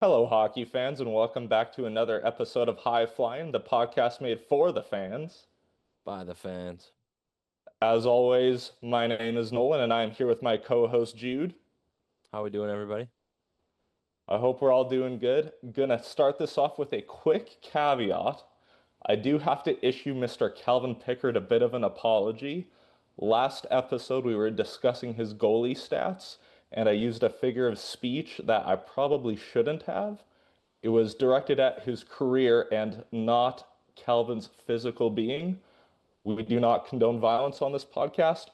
Hello, hockey fans, and welcome back to another episode of High Flyin, the podcast made for the fans. By the fans. As always, my name is Nolan, and I am here with my co-host Jude. How we doing, everybody? I hope we're all doing good. Gonna start this off with a quick caveat. I do have to issue Mr. Calvin Pickard a bit of an apology. Last episode, we were discussing his goalie stats, and I used a figure of speech that I probably shouldn't have. It was directed at his career and not Calvin's physical being. We do not condone violence on this podcast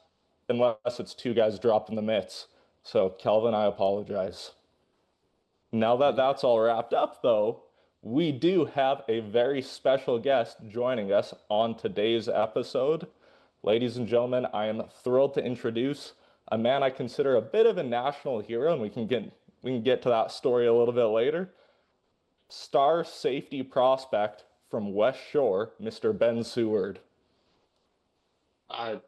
unless it's two guys dropping the mitts. So, Calvin, I apologize. Now that that's all wrapped up, though, we do have a very special guest joining us on today's episode. Ladies and gentlemen, I am thrilled to introduce a man I consider a bit of a national hero, and we can get to that story a little bit later. Star safety prospect from West Shore, Mr. Ben Seward. I'm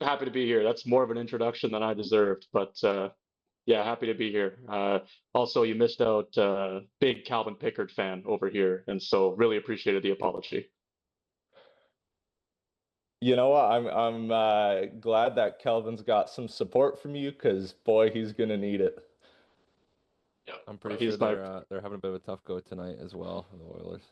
happy to be here. That's more of an introduction than I deserved, but yeah, happy to be here. Also, you missed out, big Calvin Pickard fan over here, and so really appreciated the apology. You know what? I'm glad that Kelvin's got some support from you because boy, he's gonna need it. Yeah, I'm pretty sure he's my they're having a bit of a tough go tonight as well, the Oilers.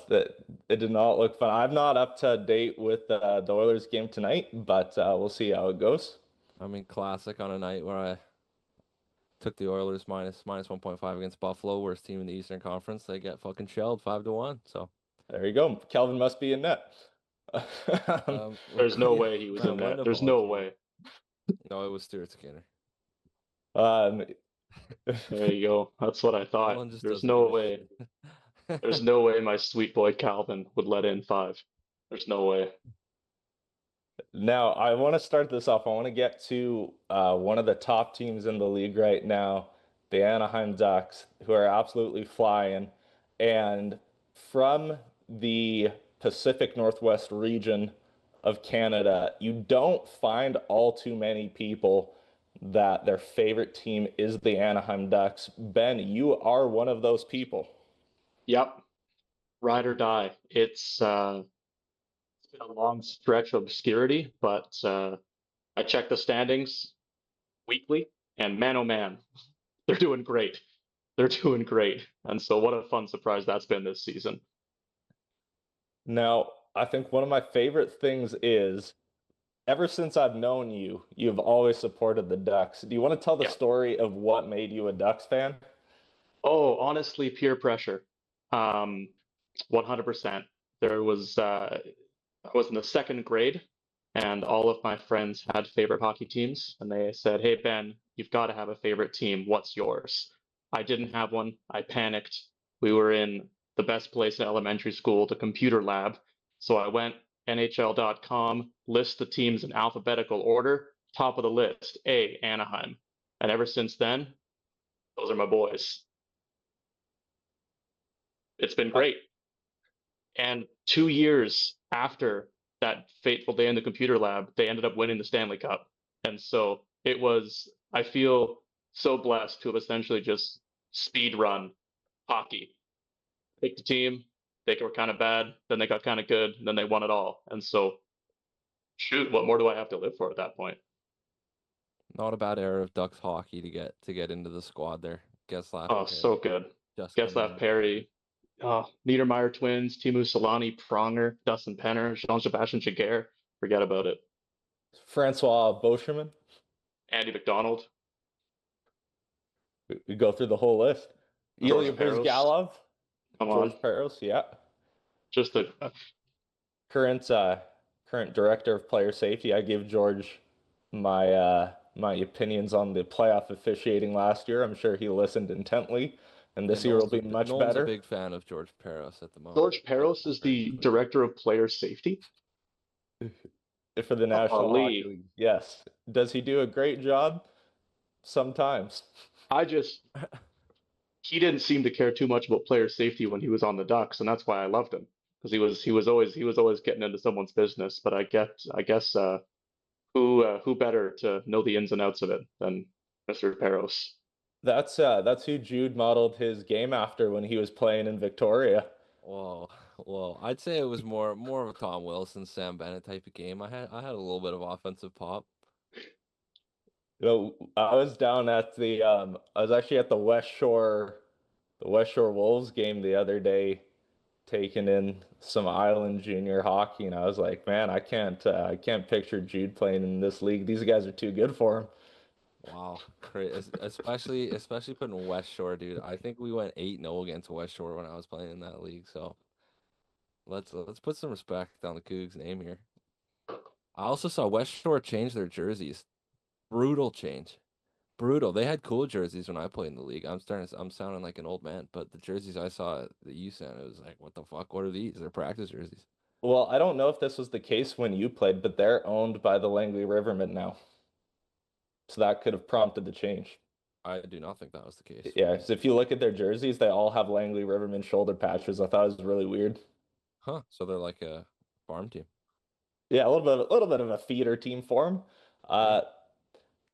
That it did not look fun. I'm not up to date with the Oilers game tonight, but we'll see how it goes. I mean, classic on a night where I took the Oilers minus 1.5 against Buffalo, worst team in the Eastern Conference. They get fucking shelled 5-1. So There you go. Kelvin must be in net. There's no way he was in that. There's no way. No, it was Stuart Skinner. Um, There you go. That's what I thought. Nolan just There's doesn't no give a way. shit. There's no way my sweet boy Calvin would let in five. There's no way. Now, I want to start this off. I want to get to one of the top teams in the league right now, the Anaheim Ducks, who are absolutely flying. And from the Pacific Northwest region of Canada, you don't find all too many people that their favorite team is the Anaheim Ducks. Ben, you are one of those people. Yep, ride or die. It's been a long stretch of obscurity, but I check the standings weekly, and man, oh man, they're doing great. They're doing great. And so, what a fun surprise that's been this season. Now, I think one of my favorite things is ever since I've known you, you've always supported the Ducks. Do you want to tell the Yeah. story of what made you a Ducks fan? Oh, honestly, peer pressure. Um, 100%. There was, I was in the second grade, and all of my friends had favorite hockey teams, and they said, "Hey, Ben, you've got to have a favorite team. What's yours?" I didn't have one. I panicked. We were in the best place in elementary school, the computer lab. So I went NHL.com, list the teams in alphabetical order, top of the list, A, Anaheim. And ever since then, those are my boys. It's been Uh, great. And 2 years after that fateful day in the computer lab, they ended up winning the Stanley Cup. And so I feel so blessed to have essentially just speed run hockey. Picked the team, they were kind of bad, then they got kind of good, and then they won it all. And so, shoot, what more do I have to live for at that point? Not a bad era of Ducks hockey to get into the squad there. Getzlaf Oh, and so Perry good. just coming Getzlaf in. Perry, Niedermeyer twins, Timu Solani, Pronger, Dustin Penner, Jean-Sebastian Jaguar. Forget about it. Francois Beauchemin. Andy McDonald, We go through the whole list. George Ilya Peros. Brizgalov, Come George on. Peros, yeah. Just a Current current director of player safety. I gave George my opinions on the playoff officiating last year. I'm sure he listened intently, and Yeah, this year will be much Nolan's a better. big fan of George Peros at the moment. George Peros is the director of player safety. For the National Hockey Golly. League. Yes. Does he do a great job? Sometimes. I just he didn't seem to care too much about player safety when he was on the Ducks, and that's why I loved him because he was always getting into someone's business. But I guess who better to know the ins and outs of it than Mr. Peros? That's who Jude modeled his game after when he was playing in Victoria. Well, I'd say it was more of a Tom Wilson, Sam Bennett type of game. I had a little bit of offensive pop. You know, I was down at I was actually at the West Shore Wolves game the other day, taking in some Island junior hockey, and I was like, man, I can't picture Jude playing in this league. These guys are too good for him. Wow, crazy, especially putting West Shore, dude. I think we went 8-0 against West Shore when I was playing in that league. So let's put some respect on the Cougs' name here. I also saw West Shore change their jerseys. Brutal change. Brutal. They had cool jerseys when I played in the league. I'm sounding like an old man, but the jerseys I saw that you sent, it was like, what the fuck? What are these? They're practice jerseys. Well, I don't know if this was the case when you played, but they're owned by the Langley Rivermen now. So that could have prompted the change. I do not think that was the case. Yeah, so if you look at their jerseys, they all have Langley Riverman shoulder patches. I thought it was really weird. Huh. So they're like a farm team. Yeah, a little bit of a feeder team for them. Uh,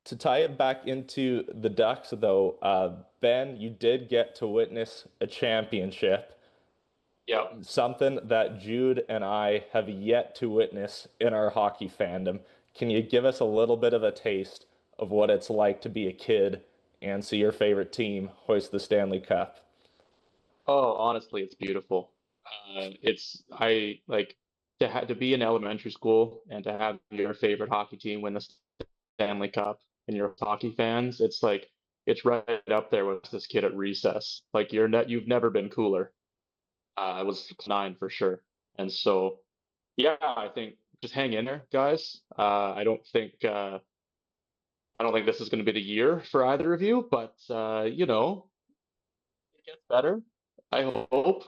to tie it back into the Ducks, though, Ben, you did get to witness a championship, Yeah. something that Jude and I have yet to witness in our hockey fandom. Can you give us a little bit of a taste of what it's like to be a kid and see your favorite team hoist the Stanley Cup? Oh, honestly, it's beautiful. It's I like to be in elementary school and to have your favorite hockey team win the Stanley Cup and you're hockey fans. It's like it's right up there with this kid at recess. Like you've never been cooler. I was 9 for sure, and so yeah, I think just hang in there, guys. I don't think this is going to be the year for either of you, but it gets better. I hope.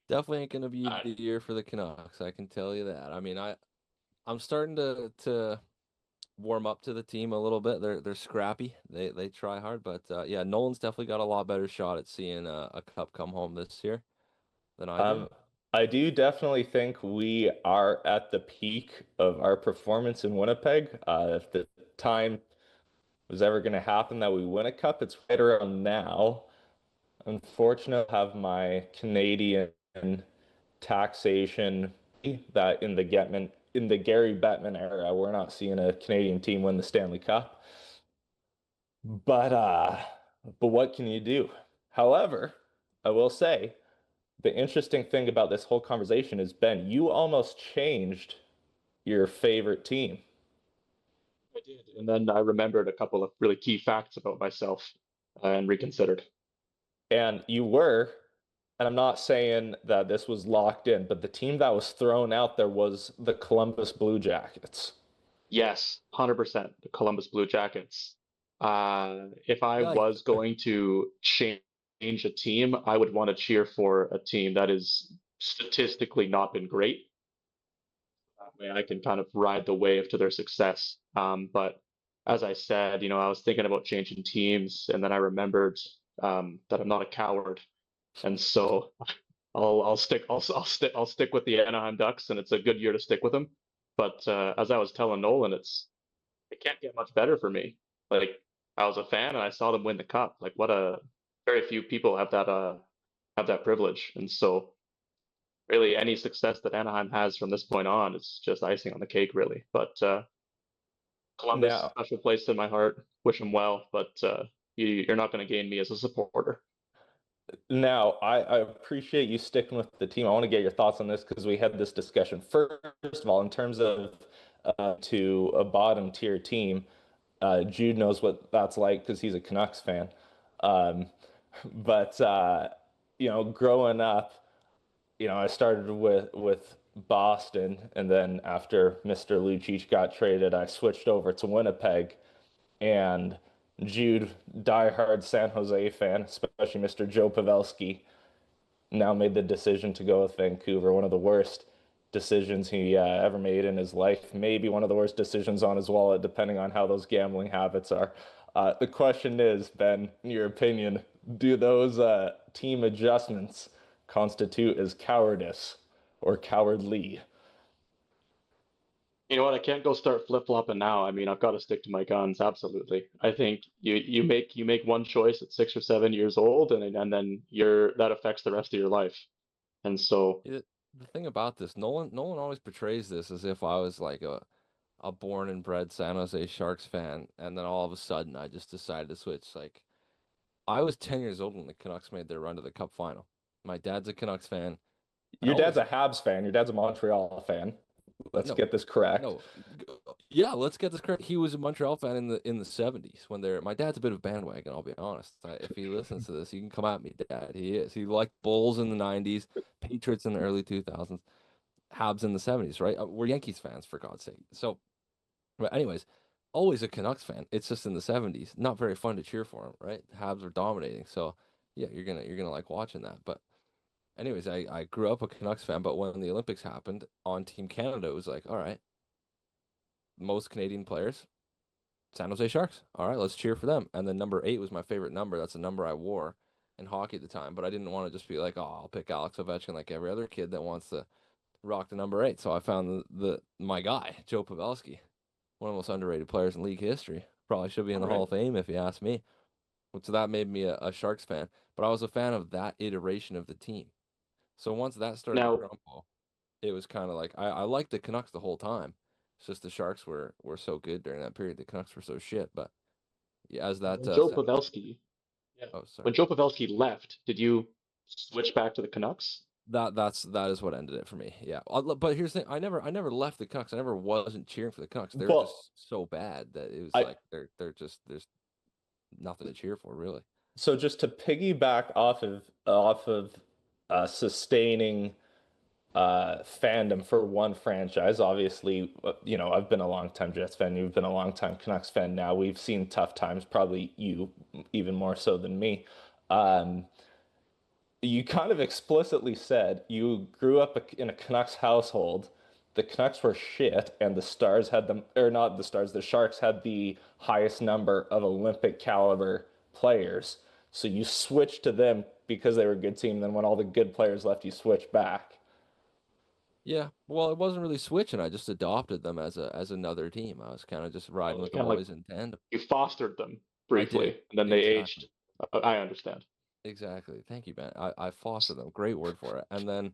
Definitely ain't gonna be Uh, the year for the Canucks. I can tell you that. I mean, I'm starting to warm up to the team a little bit. They're scrappy. They try hard, but yeah, Nolan's definitely got a lot better shot at seeing a cup come home this year than I do. Um, I do definitely think we are at the peak of our performance in Winnipeg. If the time was ever going to happen that we win a cup, it's right around now. Unfortunately, I have my Canadian taxation that in the Gary Bettman era, we're not seeing a Canadian team win the Stanley Cup. But uh, but what can you do? However, I will say the interesting thing about this whole conversation is, Ben, you almost changed your favorite team. I did, and then I remembered a couple of really key facts about myself and reconsidered. And you were, and I'm not saying that this was locked in, but the team that was thrown out there was the Columbus Blue Jackets. Yes, 100%. The Columbus Blue Jackets. If I Yeah, was going to change a team, I would want to cheer for a team that is statistically not been great. That way I can kind of ride the wave to their success. But as I said, I was thinking about changing teams, and then I remembered that I'm not a coward, and so I'll stick with the Anaheim Ducks, and it's a good year to stick with them. But as I was telling Nolan, it can't get much better for me. Like I was a fan and I saw them win the cup. Like what a very few people have that privilege. And so really any success that Anaheim has from this point on, it's just icing on the cake really. But Columbus, Now, special place in my heart. Wish them well, but you're not going to gain me as a supporter. I appreciate you sticking with the team. I want to get your thoughts on this because we had this discussion. First of all, in terms of to a bottom tier team, Jude knows what that's like because he's a Canucks fan. Um, but growing up, I started with Boston, and then after Mr. Lucic got traded, I switched over to Winnipeg. And Jude, diehard San Jose fan, especially Mr. Joe Pavelski, now made the decision to go with Vancouver. One of the worst decisions he ever made in his life. Maybe one of the worst decisions on his wallet, depending on how those gambling habits are. The question is, Ben, in your opinion, do those team adjustments constitute as cowardice or cowardly? You know what? I can't go start flip-flopping now. I mean, I've got to stick to my guns. Absolutely. I think you make one choice at 6 or 7 years old, and then that affects the rest of your life. And so, The thing about this, no one always portrays this as if I was like a born and bred San Jose Sharks fan, and then all of a sudden I just decided to switch. Like I was 10 years old when the Canucks made their run to the Cup final. My dad's a Canucks fan. Your dad's a Habs fan. Your dad's a Montreal fan. Let's No, get this correct. no, yeah, let's get this correct. He was a Montreal fan in the 70s when they're. My dad's a bit of a bandwagon. I'll be honest. If he listens to this, he can come at me, Dad. He is. He liked Bulls in the 90s, Patriots in the early 2000s, Habs in the 70s. Right? We're Yankees fans for God's sake. So, but anyways, always a Canucks fan. It's just in the 70s, not very fun to cheer for him. Right? Habs were dominating. So yeah, you're gonna like watching that, but. Anyways, I grew up a Canucks fan, but when the Olympics happened on Team Canada, it was like, all right, most Canadian players, San Jose Sharks. All right, let's cheer for them. And then number 8 was my favorite number. That's a number I wore in hockey at the time. But I didn't want to just be like, oh, I'll pick Alex Ovechkin like every other kid that wants to rock the number 8. So I found my guy, Joe Pavelski, one of the most underrated players in league history. Probably should be in the Hall of Fame if you ask me. So that made me a Sharks fan. But I was a fan of that iteration of the team. So once that started to crumble, it was kind of like I liked the Canucks the whole time. It's just the Sharks were so good during that period. The Canucks were so shit. But yeah, as that Joe Pavelski, oh sorry, when Joe Pavelski left, did you switch back to the Canucks? that is what ended it for me. Yeah, but here's the thing: I never left the Canucks. I never wasn't cheering for the Canucks. They were just so bad that it was like they're just there's nothing to cheer for really. So just to piggyback off of sustaining fandom for one franchise. Obviously, I've been a long-time Jets fan. You've been a long-time Canucks fan now. We've seen tough times, probably you even more so than me. You kind of explicitly said you grew up in a Canucks household. The Canucks were shit, and the Stars had them, or not the Stars, the Sharks had the highest number of Olympic caliber players. So you switched to them because they were a good team. Then when all the good players left, you switched back. Yeah, well, it wasn't really switching. I just adopted them as another team. I was kind of just riding with the boys in tandem. You fostered them briefly, and then they aged. I understand. Exactly. Thank you, Ben. I fostered them. Great word for it. And then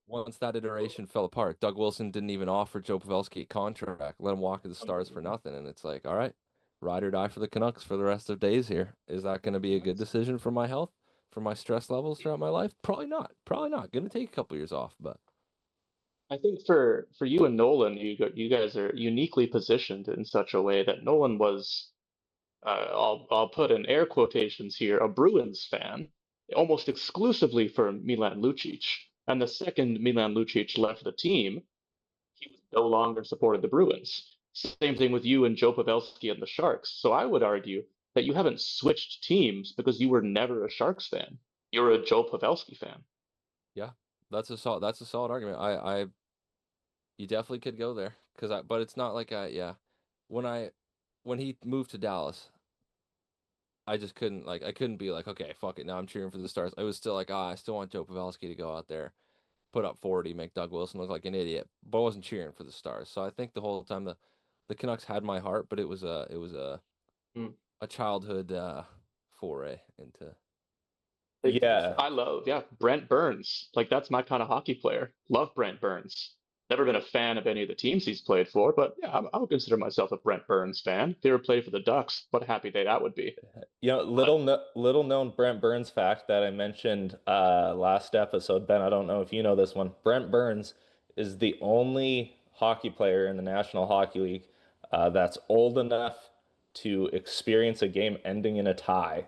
once that iteration fell apart, Doug Wilson didn't even offer Joe Pavelski a contract. Let him walk to the Stars for nothing. And it's like, all right, ride or die for the Canucks for the rest of days here. Is that going to be a good decision for my health, for my stress levels throughout my life? Probably not. Probably not. Going to take a couple years off, but. I think for you and Nolan, you guys are uniquely positioned in such a way that Nolan was, I'll put in air quotations here, a Bruins fan, almost exclusively for Milan Lucic. And the second Milan Lucic left the team, he no longer supported the Bruins. Same thing with you and Joe Pavelski and the Sharks. So I would argue that you haven't switched teams because you were never a Sharks fan. You're a Joe Pavelski fan. Yeah, that's a solid argument. You definitely could go there but it's not like when he moved to Dallas, I just couldn't be like, okay, fuck it, now I'm cheering for the Stars. I was still like, I still want Joe Pavelski to go out there, put up 40, make Doug Wilson look like an idiot, but I wasn't cheering for the Stars. So I think the whole time the Canucks had my heart, but it was a childhood foray into. Yeah, I love Brent Burns. Like that's my kind of hockey player. Love Brent Burns. Never been a fan of any of the teams he's played for, but yeah, I would consider myself a Brent Burns fan. If he ever played for the Ducks, what a happy day that would be. Little known Brent Burns fact that I mentioned last episode, Ben. I don't know if you know this one. Brent Burns is the only hockey player in the National Hockey League that's old enough to experience a game ending in a tie.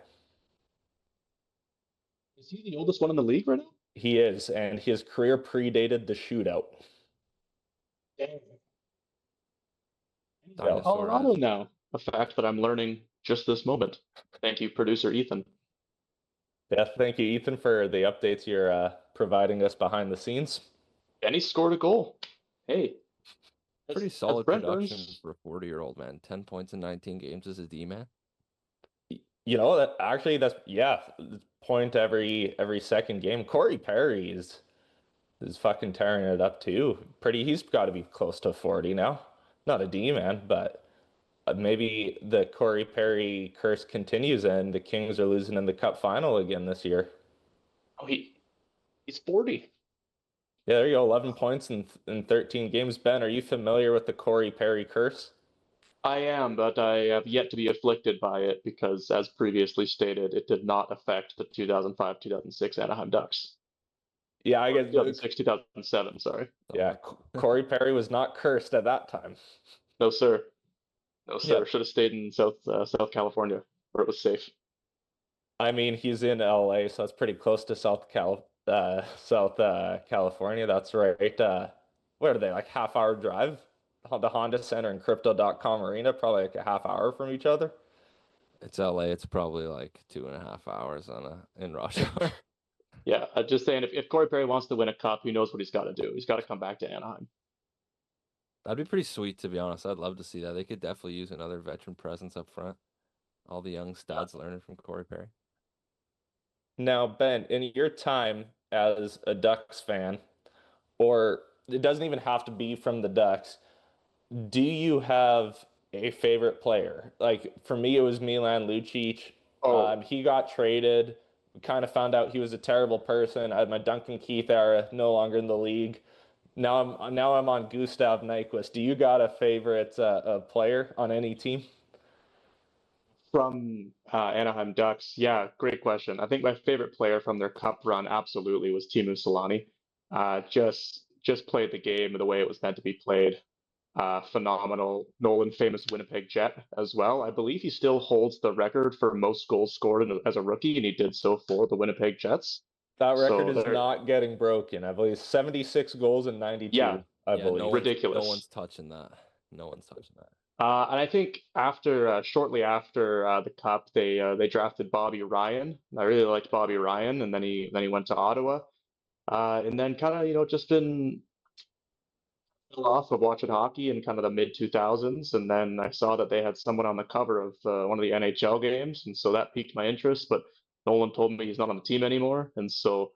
Is he the oldest one in the league right now? He is, and his career predated the shootout. Colorado now. A fact that I'm learning just this moment. Thank you, producer Ethan. Yeah, thank you, Ethan, for the updates you're providing us behind the scenes. And he scored a goal. Hey. Pretty solid production for a 40-year-old man. 10 points in 19 games as a D-man. That's point every second game. Corey Perry is fucking tearing it up too. He's got to be close to 40 now. not a D man, but maybe the Corey Perry curse continues and the Kings are losing in the Cup final again this year. Oh, he's 40. Yeah, there you go. 11 points in 13 games. Ben, are you familiar with the Corey Perry curse? I am, but I have yet to be afflicted by it because, as previously stated, it did not affect the 2005-2006 Anaheim Ducks. Yeah, I Or get 2006-2007, sorry. yeah, Corey Perry was not cursed at that time. No, sir. No, sir. Yep. Should have stayed in South California where it was safe. I mean, he's in LA, so that's pretty close to South California. That's right. What are they, like half-hour drive? The Honda Center and Crypto.com Arena, probably like a half hour from each other. It's LA. It's probably like 2.5 hours in rush hour. Yeah, I'm just saying, if Corey Perry wants to win a cup, he knows what he's got to do. He's got to come back to Anaheim. That'd be pretty sweet, to be honest. I'd love to see that. They could definitely use another veteran presence up front. All the young studs learning from Corey Perry. Now, Ben, in your time as a Ducks fan, or it doesn't even have to be from the Ducks, do you have a favorite player? Like for me, it was Milan Lucic. Oh, He got traded. We kind of found out he was a terrible person. I had my Duncan Keith era, no longer in the league. Now I'm on Gustav Nyquist. Do you got a favorite player on any team? from Anaheim Ducks. Yeah, great question. I think my favorite player from their cup run absolutely was Timu Solani. Just played the game the way it was meant to be played. Phenomenal. Nolan, famous Winnipeg Jet as well. I believe he still holds the record for most goals scored as a rookie, and he did so for the Winnipeg Jets. That record So is they're, not getting broken. I believe 76 goals and yeah, 92, I Yeah, believe. ridiculous. No one's touching that. No one's touching that. And I think shortly after the cup, they drafted Bobby Ryan. I really liked Bobby Ryan, and then he went to Ottawa, and then kind of just been fell off of watching hockey in kind of the mid 2000s, and then I saw that they had someone on the cover of one of the NHL games, and so that piqued my interest. But Nolan told me he's not on the team anymore, and so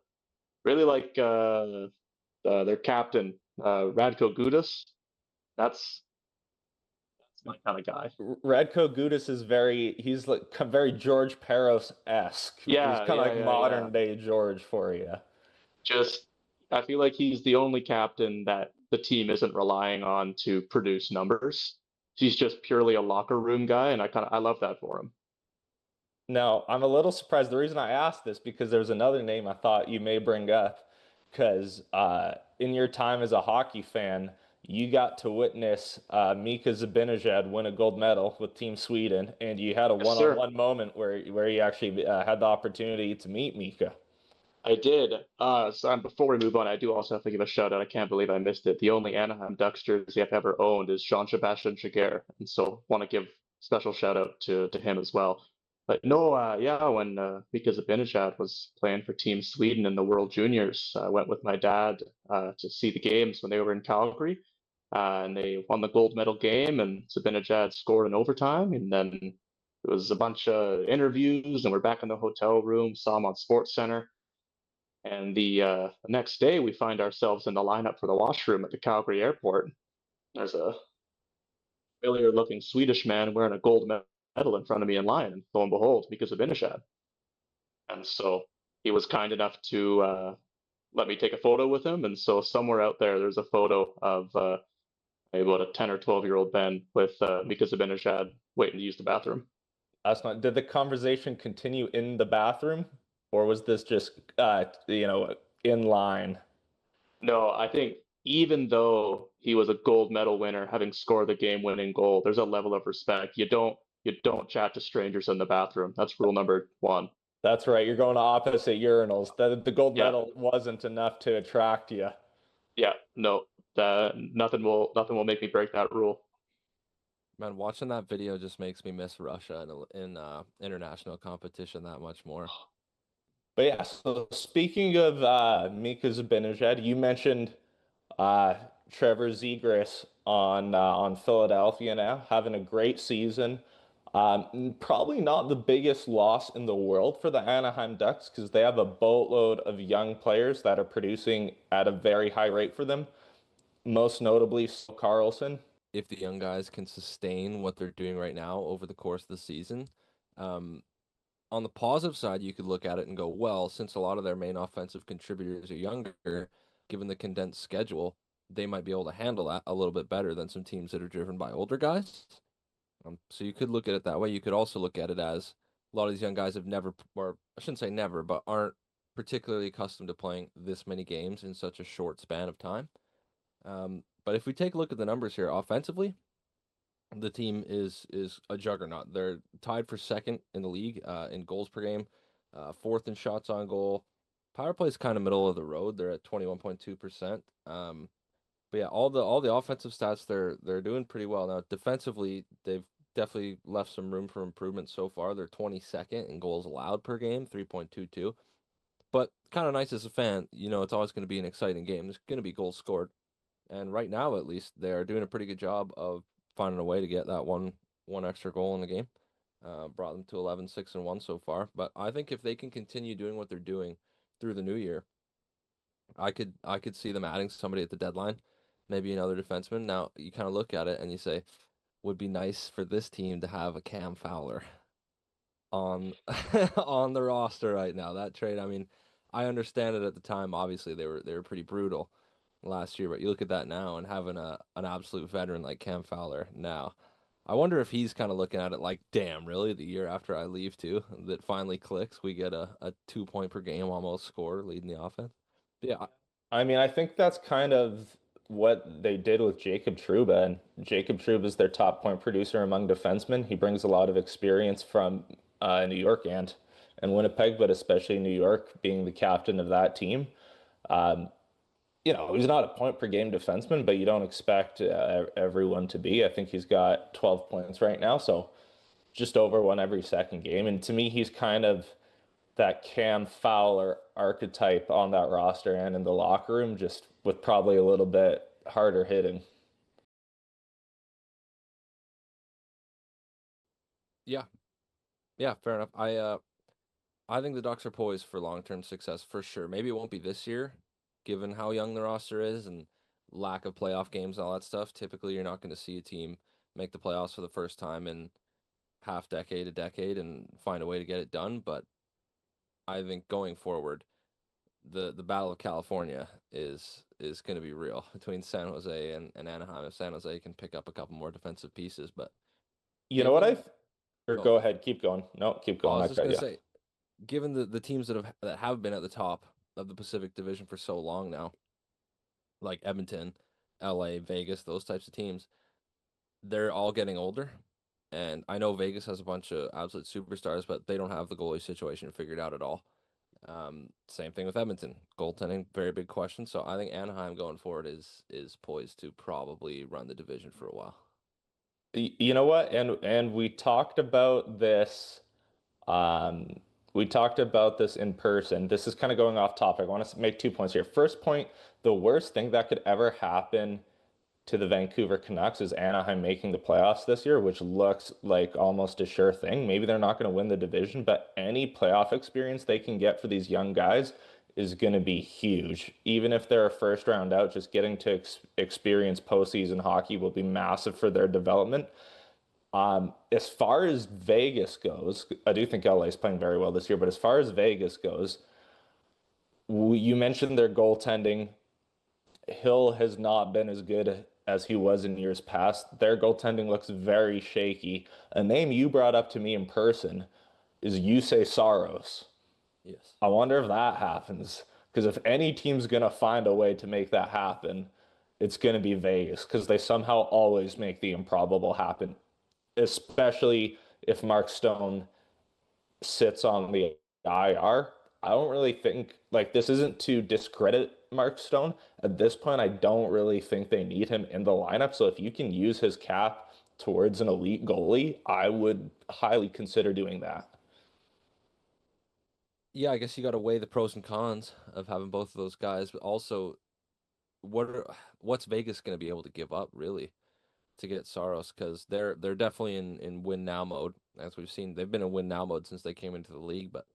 really like their captain Radko Gudas. That's my kind of guy. Radko Gudas is he's like very George Peros-esque. He's Yeah, kind of yeah, like yeah, yeah. modern day George for you. Just I feel like he's the only captain that the team isn't relying on to produce numbers. He's just purely a locker room guy, and I love that for him. Now, I'm a little surprised. The reason I asked this because there's another name I thought you may bring up because in your time as a hockey fan, you got to witness Mika Zibanejad win a gold medal with Team Sweden, and you had a Yes, sir. one-on-one moment where you actually had the opportunity to meet Mika. I did. Before we move on, I do also have to give a shout out. I can't believe I missed it. The only Anaheim Ducks jersey I've ever owned is Jean-Sebastian Jaguar, and so want to give special shout out to him as well. But no, yeah, when Mika Zibanejad was playing for Team Sweden in the World Juniors, I went with my dad to see the games when they were in Calgary, and they won the gold medal game, and Zibanejad scored in overtime, and then it was a bunch of interviews, and we're back in the hotel room, saw him on Sports Center. And the next day, we find ourselves in the lineup for the washroom at the Calgary airport. There's a familiar looking Swedish man wearing a gold medal in front of me in line. And lo and behold, because of Inishad. And so he was kind enough to let me take a photo with him. And so somewhere out there, there's a photo of maybe about a 10 or 12-year-old Ben with Mika Zibanejad waiting to use the bathroom. That's not. Did the conversation continue in the bathroom, or was this just in line? No, I think even though he was a gold medal winner, having scored the game-winning goal, there's a level of respect. You don't chat to strangers in the bathroom. That's rule number one. That's right. You're going to opposite urinals. The gold Yeah, medal wasn't enough to attract you. yeah, no, nothing will make me break that rule. Man, watching that video just makes me miss Russia in international competition that much more. But yeah, so speaking of Mika Zibanejad, you mentioned uh, Trevor Zegras on Philadelphia now, having a great season. Probably not the biggest loss in the world for the Anaheim Ducks because they have a boatload of young players that are producing at a very high rate for them. Most notably, Carlson. if the young guys can sustain what they're doing right now over the course of the season. Um, on the positive side, you could look at it and go, well, since a lot of their main offensive contributors are younger, given the condensed schedule, they might be able to handle that a little bit better than some teams that are driven by older guys. So you could look at it that way. You could also look at it as a lot of these young guys have never, or I shouldn't say never, but aren't particularly accustomed to playing this many games in such a short span of time. But if we take a look at the numbers here, offensively, the team is a juggernaut. They're tied for second in the league in goals per game, fourth in shots on goal. Power play is kind of middle of the road. They're at 21.2%. But yeah, all the offensive stats they're doing pretty well. Now defensively, they've definitely left some room for improvement so far. They're 22nd in goals allowed per game, 3.22. But kind of nice as a fan, it's always going to be an exciting game. There's going to be goals scored. And right now, at least, they're doing a pretty good job of finding a way to get that one extra goal in the game. Brought them to 11-6-1 so far. But I think if they can continue doing what they're doing through the new year, I could see them adding somebody at the deadline, maybe another defenseman. Now you kind of look at it and you say, would be nice for this team to have a Cam Fowler on on the roster right now. That trade, I mean, I understand it at the time. Obviously, they were pretty brutal last year, but you look at that now and having an absolute veteran like Cam Fowler now. I wonder if he's kind of looking at it like, damn, really? The year after I leave too, that finally clicks. We get a 2 point per game almost score leading the offense. Yeah, I mean, I think that's kind of what they did with Jacob Trouba, and Jacob Trouba is their top point producer among defensemen. He brings a lot of experience from New York and Winnipeg, but especially New York, being the captain of that team. Um, he's not a point per game defenseman, but you don't expect everyone to be. I think he's got 12 points right now, so just over one every second game. And to me, he's kind of that Cam Fowler archetype on that roster and in the locker room, just with probably a little bit harder hitting. yeah, yeah. Fair enough. I think the Ducks are poised for long-term success for sure. Maybe it won't be this year, given how young the roster is and lack of playoff games and all that stuff. Typically, you're not going to see a team make the playoffs for the first time in a decade, and find a way to get it done. But I think going forward, the Battle of California is going to be real between San Jose and Anaheim. If San Jose can pick up a couple more defensive pieces, but You know what given or oh, go ahead, keep going. No, keep I going. was I just cut gonna you. say, given the teams that have been at the top of the Pacific Division for so long now, like Edmonton, LA, Vegas, those types of teams, they're all getting older. And I know Vegas has a bunch of absolute superstars, but they don't have the goalie situation figured out at all. Same thing with Edmonton. Goaltending, very big question. So I think Anaheim going forward is poised to probably run the division for a while. You know what? And we talked about this. Um, we talked about this in person. This is kind of going off topic. I want to make 2 points here. First point, the worst thing that could ever happen to the Vancouver Canucks is Anaheim making the playoffs this year, which looks like almost a sure thing. Maybe they're not going to win the division, but any playoff experience they can get for these young guys is going to be huge. Even if they're a first round out, just getting to experience postseason hockey will be massive for their development. As far as Vegas goes, I do think LA is playing very well this year, but as far as Vegas goes, you mentioned their goaltending. Hill has not been as good as he was in years past. Their goaltending looks very shaky. A name you brought up to me in person is Yusei Saros. Yes. I wonder if that happens. Because if any team's going to find a way to make that happen, it's going to be Vegas because they somehow always make the improbable happen, especially if Mark Stone sits on the IR. I don't really think like this isn't to discredit Mark Stone. At this point, I don't really think they need him in the lineup. So if you can use his cap towards an elite goalie, I would highly consider doing that. Yeah, I guess you got to weigh the pros and cons of having both of those guys, but also what's Vegas going to be able to give up really to get Saros? Because they're definitely in win now mode, as we've seen. They've been in win now mode since they came into the league, but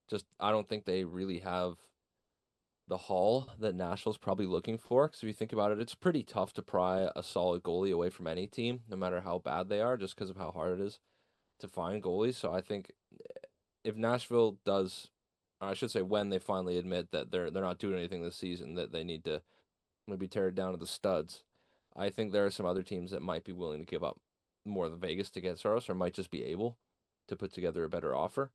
just I don't think they really have the haul that Nashville's probably looking for. Because if you think about it, it's pretty tough to pry a solid goalie away from any team, no matter how bad they are, just because of how hard it is to find goalies. So I think if Nashville does, I should say, when they finally admit that they're not doing anything this season, that they need to maybe tear it down to the studs, I think there are some other teams that might be willing to give up more than Vegas to get Saros, or might just be able to put together a better offer.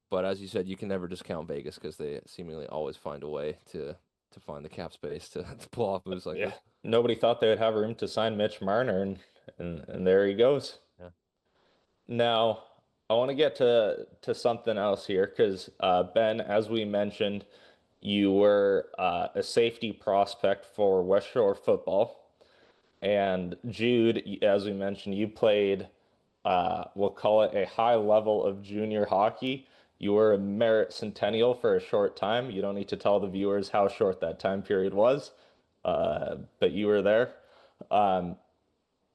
But as you said, you can never discount Vegas because they seemingly always find a way to find the cap space to pull off moves like Yeah. this. Nobody thought they would have room to sign Mitch Marner, and there he goes. Yeah. Now, I want to get to something else here because Ben, as we mentioned, you were a safety prospect for West Shore football, and Jude, as we mentioned, you played, we'll call it a high level of junior hockey. You were a merit centennial for a short time. You don't need to tell the viewers how short that time period was, but you were there. Um,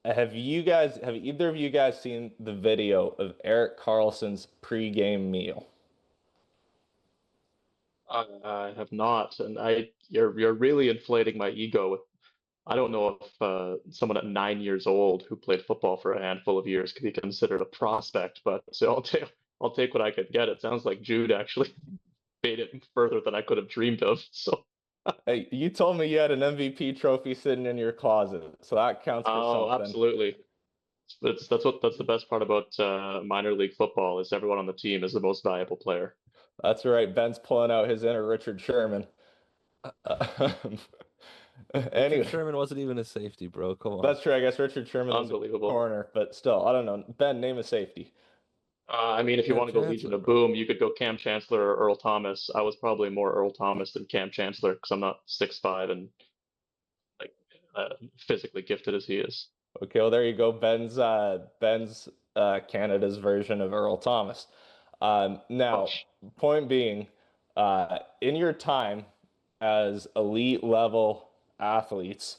have either of you guys seen the video of Eric Carlson's pregame meal? I have not, and you're really inflating my ego. I don't know if someone at 9 years old who played football for a handful of years could be considered a prospect, but so I'll take what I could get. It sounds like Jude actually made it further than I could have dreamed of. So, Hey, you told me you had an MVP trophy sitting in your closet, so that counts for oh, something. absolutely. That's the best part about minor league football is everyone on the team is the most valuable player. That's right. Ben's pulling out his inner Richard Sherman. Uh, Richard Anyway, Sherman wasn't even a safety, bro. Come on. that's true. I guess Richard Sherman was a Unbelievable. corner, but still, I don't know. Ben, name a safety. I mean, if you Cam want to go Legion Chancellor, of bro. Boom, you could go Cam Chancellor or Earl Thomas. I was probably more Earl Thomas than Cam Chancellor because I'm not 6'5" and like physically gifted as he is. Okay, well there you go. Ben's Canada's version of Earl Thomas. Now, Gosh. point being, in your time as elite level athletes,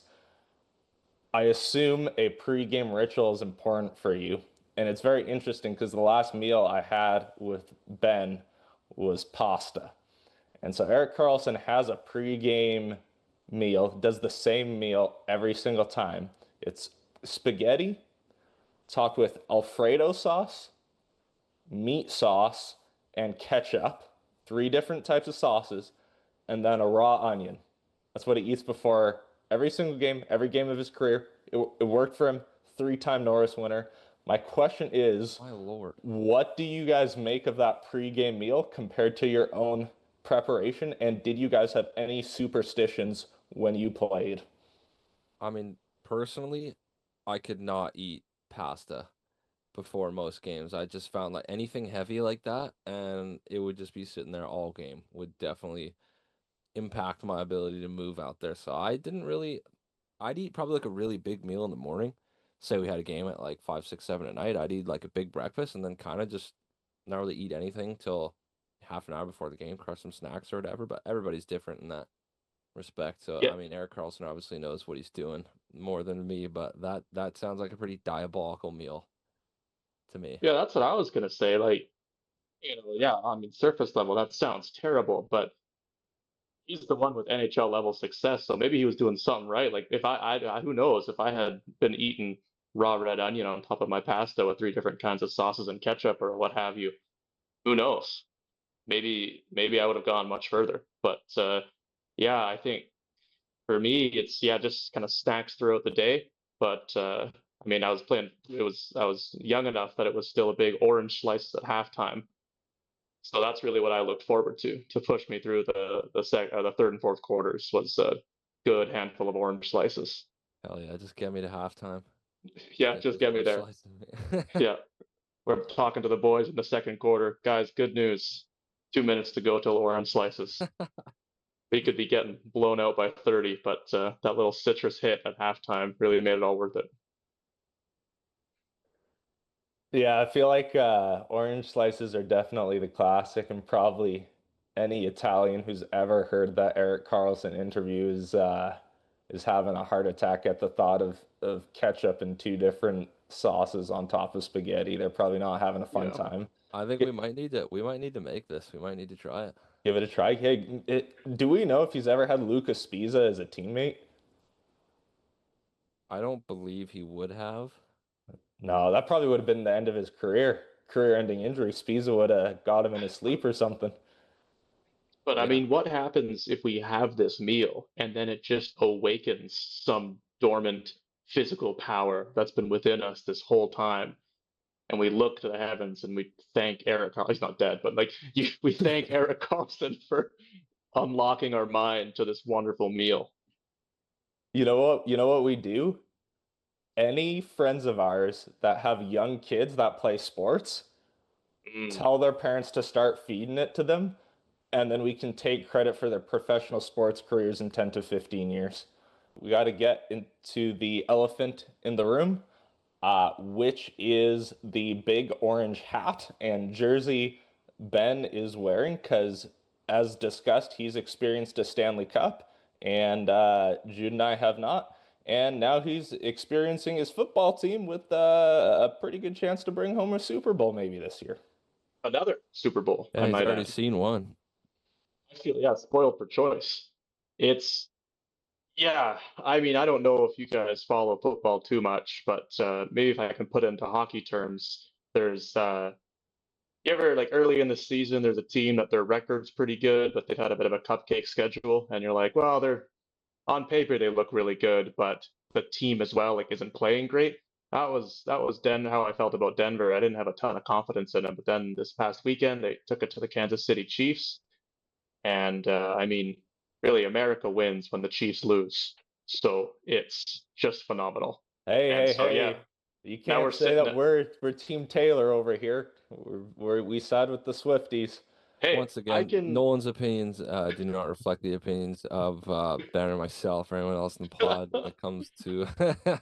I assume a pregame ritual is important for you. And it's very interesting because the last meal I had with Ben was pasta. And so Eric Carlson has a pregame meal, does the same meal every single time. It's spaghetti topped with Alfredo sauce, meat sauce, and ketchup, three different types of sauces, and then a raw onion. That's what he eats before every single game, every game of his career. It worked for him, three-time Norris winner. My question is, My lord. what do you guys make of that pregame meal compared to your own preparation? And did you guys have any superstitions when you played? I mean, personally, I could not eat pasta before most games. I just found like anything heavy like that, and it would just be sitting there all game, would definitely impact my ability to move out there. So I didn't really, I'd eat probably like a really big meal in the morning. Say we had a game at like 5, 6, 7 at night. I'd eat like a big breakfast and then kind of just not really eat anything till half an hour before the game, crush some snacks or whatever. But everybody's different in that respect. So Yeah, I mean, Eric Carlson obviously knows what he's doing more than me, but that sounds like a pretty diabolical meal to me. yeah, that's what I was gonna say. Like, yeah, I mean, surface level, that sounds terrible, but he's the one with NHL level success, so maybe he was doing something right. Like, if who knows, if I had been eating raw red onion on top of my pasta with three different kinds of sauces and ketchup or what have you, who knows? Maybe I would have gone much further. But yeah, I think for me, it's yeah, just kind of snacks throughout the day. But I mean, I was playing. I was young enough that it was still a big orange slice at halftime. So that's really what I looked forward to push me through the third and fourth quarters was a good handful of orange slices. Hell yeah, just get me to halftime. Yeah, Get just those get me orange there. slices in me. Yeah, we're talking to the boys in the second quarter. Guys, good news. 2 minutes to go till orange slices. We could be getting blown out by 30, but that little citrus hit at halftime really made it all worth it. Yeah, I feel like orange slices are definitely the classic, and probably any Italian who's ever heard that Eric Carlson interview is having a heart attack at the thought of ketchup and two different sauces on top of spaghetti. They're probably not having a fun Yeah. time. I think Yeah, we might need to make this. We might need to try it. Give it a try. Hey, do we know if he's ever had Lucas Spiza as a teammate? I don't believe he would have. No, that probably would have been the end of his career-ending injury. Spiza would have got him in his sleep or something. But I Yeah. mean, what happens if we have this meal and then it just awakens some dormant physical power that's been within us this whole time? And we look to the heavens and we thank Eric Carlson. He's not dead, but like we thank Eric Carlson for unlocking our mind to this wonderful meal. You know what? You know what we do? Any friends of ours that have young kids that play sports, tell their parents to start feeding it to them, and then we can take credit for their professional sports careers in 10 to 15 years. We got to get into the elephant in the room, which is the big orange hat and jersey Ben is wearing, because as discussed, he's experienced a Stanley Cup, and Jude and I have not. And now he's experiencing his football team with a pretty good chance to bring home a Super Bowl maybe this year. Another Super Bowl, Yeah, I he's might already add. seen one. I feel, yeah, spoiled for choice. It's, yeah, I mean, I don't know if you guys follow football too much, but maybe if I can put it into hockey terms, there's, you ever, like early in the season, there's a team that their record's pretty good, but they've had a bit of a cupcake schedule, and you're like, well, they're on paper they look really good, but the team as well like isn't playing great. That was how I felt about Denver. I didn't have a ton of confidence in them, but then this past weekend they took it to the Kansas City Chiefs, and I mean, really, America wins when the Chiefs lose, so it's just phenomenal. Hey, And hey, so yeah, hey. You now can't we're say sitting that at, we're Team Taylor over here. We side with the Swifties. hey, Once I again, can. Nolan's opinions do not reflect the opinions of Ben or myself or anyone else in the pod when it comes to matters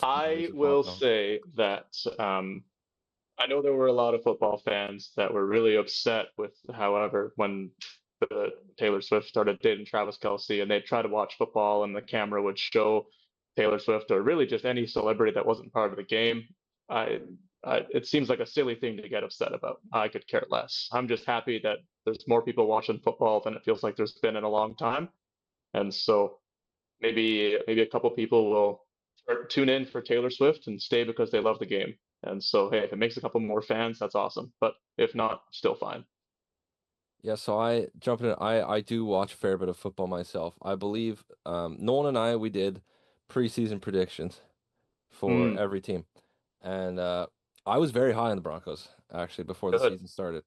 I of will football. say that I know there were a lot of football fans that were really upset with, however, when the Taylor Swift started dating Travis Kelce and they'd try to watch football and the camera would show Taylor Swift or really just any celebrity that wasn't part of the game. I, it seems like a silly thing to get upset about. I could care less. I'm just happy that there's more people watching football than it feels like there's been in a long time. And so maybe a couple people will tune in for Taylor Swift and stay because they love the game. And so, hey, if it makes a couple more fans, that's awesome. But if not, still fine. Yeah, so I jump in. I do watch a fair bit of football myself. I believe Nolan and I we did preseason predictions for Mm, every team, and I was very high on the Broncos actually before the good. season started.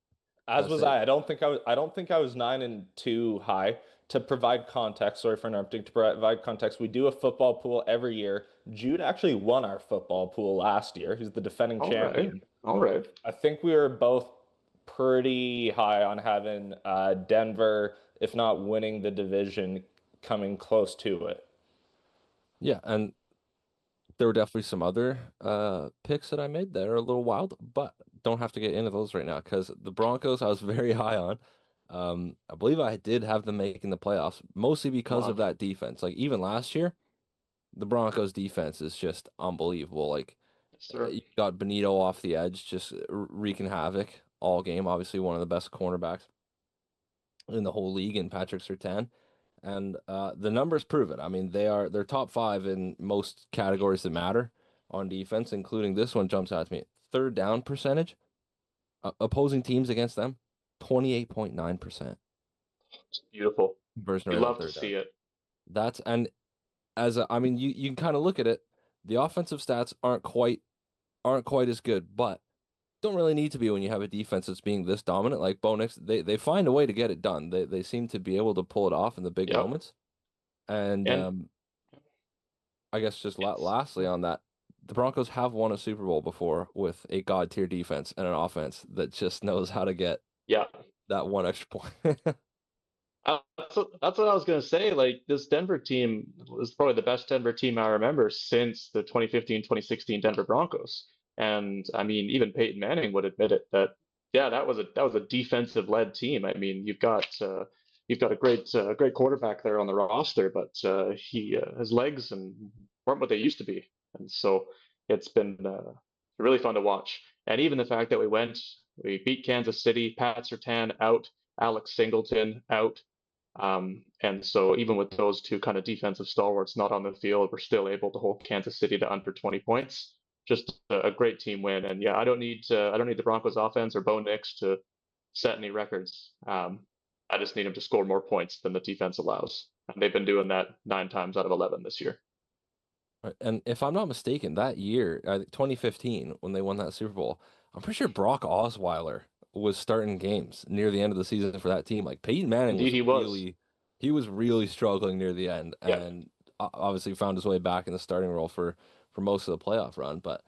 As Gotta was say, I. I don't think I was 9-2 high. To provide context, sorry for interrupting. To provide context, we do a football pool every year. Jude actually won our football pool last year. He's the defending All right. champion. All right. I think we were both pretty high on having Denver, if not winning the division, coming close to it. yeah, and there were definitely some other picks that I made that are a little wild, but don't have to get into those right now because the Broncos I was very high on. I believe I did have them making the playoffs, mostly Come because on. of that defense. Like even last year, the Broncos defense is just unbelievable. Like Yes, sir. you got Benito off the edge, just wreaking havoc all game. Obviously, one of the best cornerbacks in the whole league in Patrick Surtain. And the numbers prove it. I mean, they're top five in most categories that matter on defense, including this one jumps out to me. Third down percentage, opposing teams against them, 28.9% It's beautiful. conversion You rate on love to third down. see it. That's and as a, I mean, you can kind of look at it. The offensive stats aren't quite as good, but don't really need to be when you have a defense that's being this dominant. Like Bo Nix, they find a way to get it done. They seem to be able to pull it off in the big Yep. moments. And And I guess just it's lastly on that, the Broncos have won a Super Bowl before with a god tier defense and an offense that just knows how to get yeah. that one extra point. That's what I was gonna say. Like this Denver team was probably the best Denver team I remember since the 2015-2016 Denver Broncos. And I mean, even Peyton Manning would admit it that yeah, that was a defensive led team. I mean, you've got a great quarterback there on the roster, but he his legs and weren't what they used to be. And so it's been really fun to watch. And even the fact that we beat Kansas City, Pat Surtain out Alex Singleton out. And so even with those two kind of defensive stalwarts not on the field, we're still able to hold Kansas City to under 20 points. Just a great team win. And yeah, I don't need the Broncos offense or Bo Nix to set any records. I just need them to score more points than the defense allows. And they've been doing that 9 times out of 11 this year. Right. And if I'm not mistaken, that year, 2015, when they won that Super Bowl, I'm pretty sure Brock Osweiler was starting games near the end of the season for that team. Like Peyton Manning Indeed, he was really struggling near the end, Yeah. and obviously found his way back in the starting role for most of the playoff run. But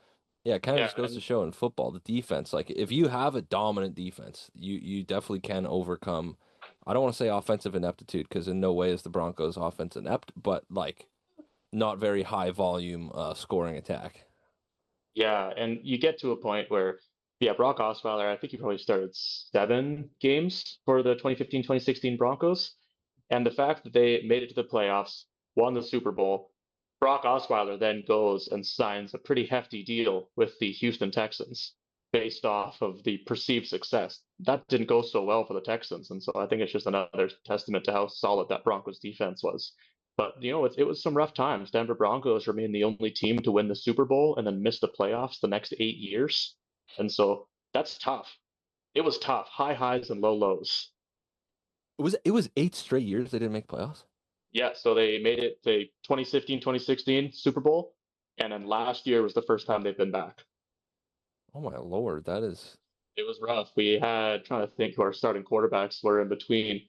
yeah, it kind of Yeah, just goes to and show in football, the defense. Like if you have a dominant defense, you definitely can overcome. I don't want to say offensive ineptitude because in no way is the Broncos offense inept, but like not very high volume scoring attack. yeah, and you get to a point where, yeah, Brock Osweiler, I think he probably started 7 games for the 2015-2016 Broncos. And the fact that they made it to the playoffs, won the Super Bowl, Brock Osweiler then goes and signs a pretty hefty deal with the Houston Texans based off of the perceived success. That didn't go so well for the Texans, and so I think it's just another testament to how solid that Broncos defense was. But it was some rough times. Denver Broncos remain the only team to win the Super Bowl and then miss the playoffs the next 8 years, and so that's tough. It was tough, high highs and low lows. It was 8 straight years they didn't make playoffs. Yeah, so they made it the 2015, 2016 Super Bowl, and then last year was the first time they've been back. Oh my Lord, that is. It was rough. We had, trying to think who our starting quarterbacks were in between,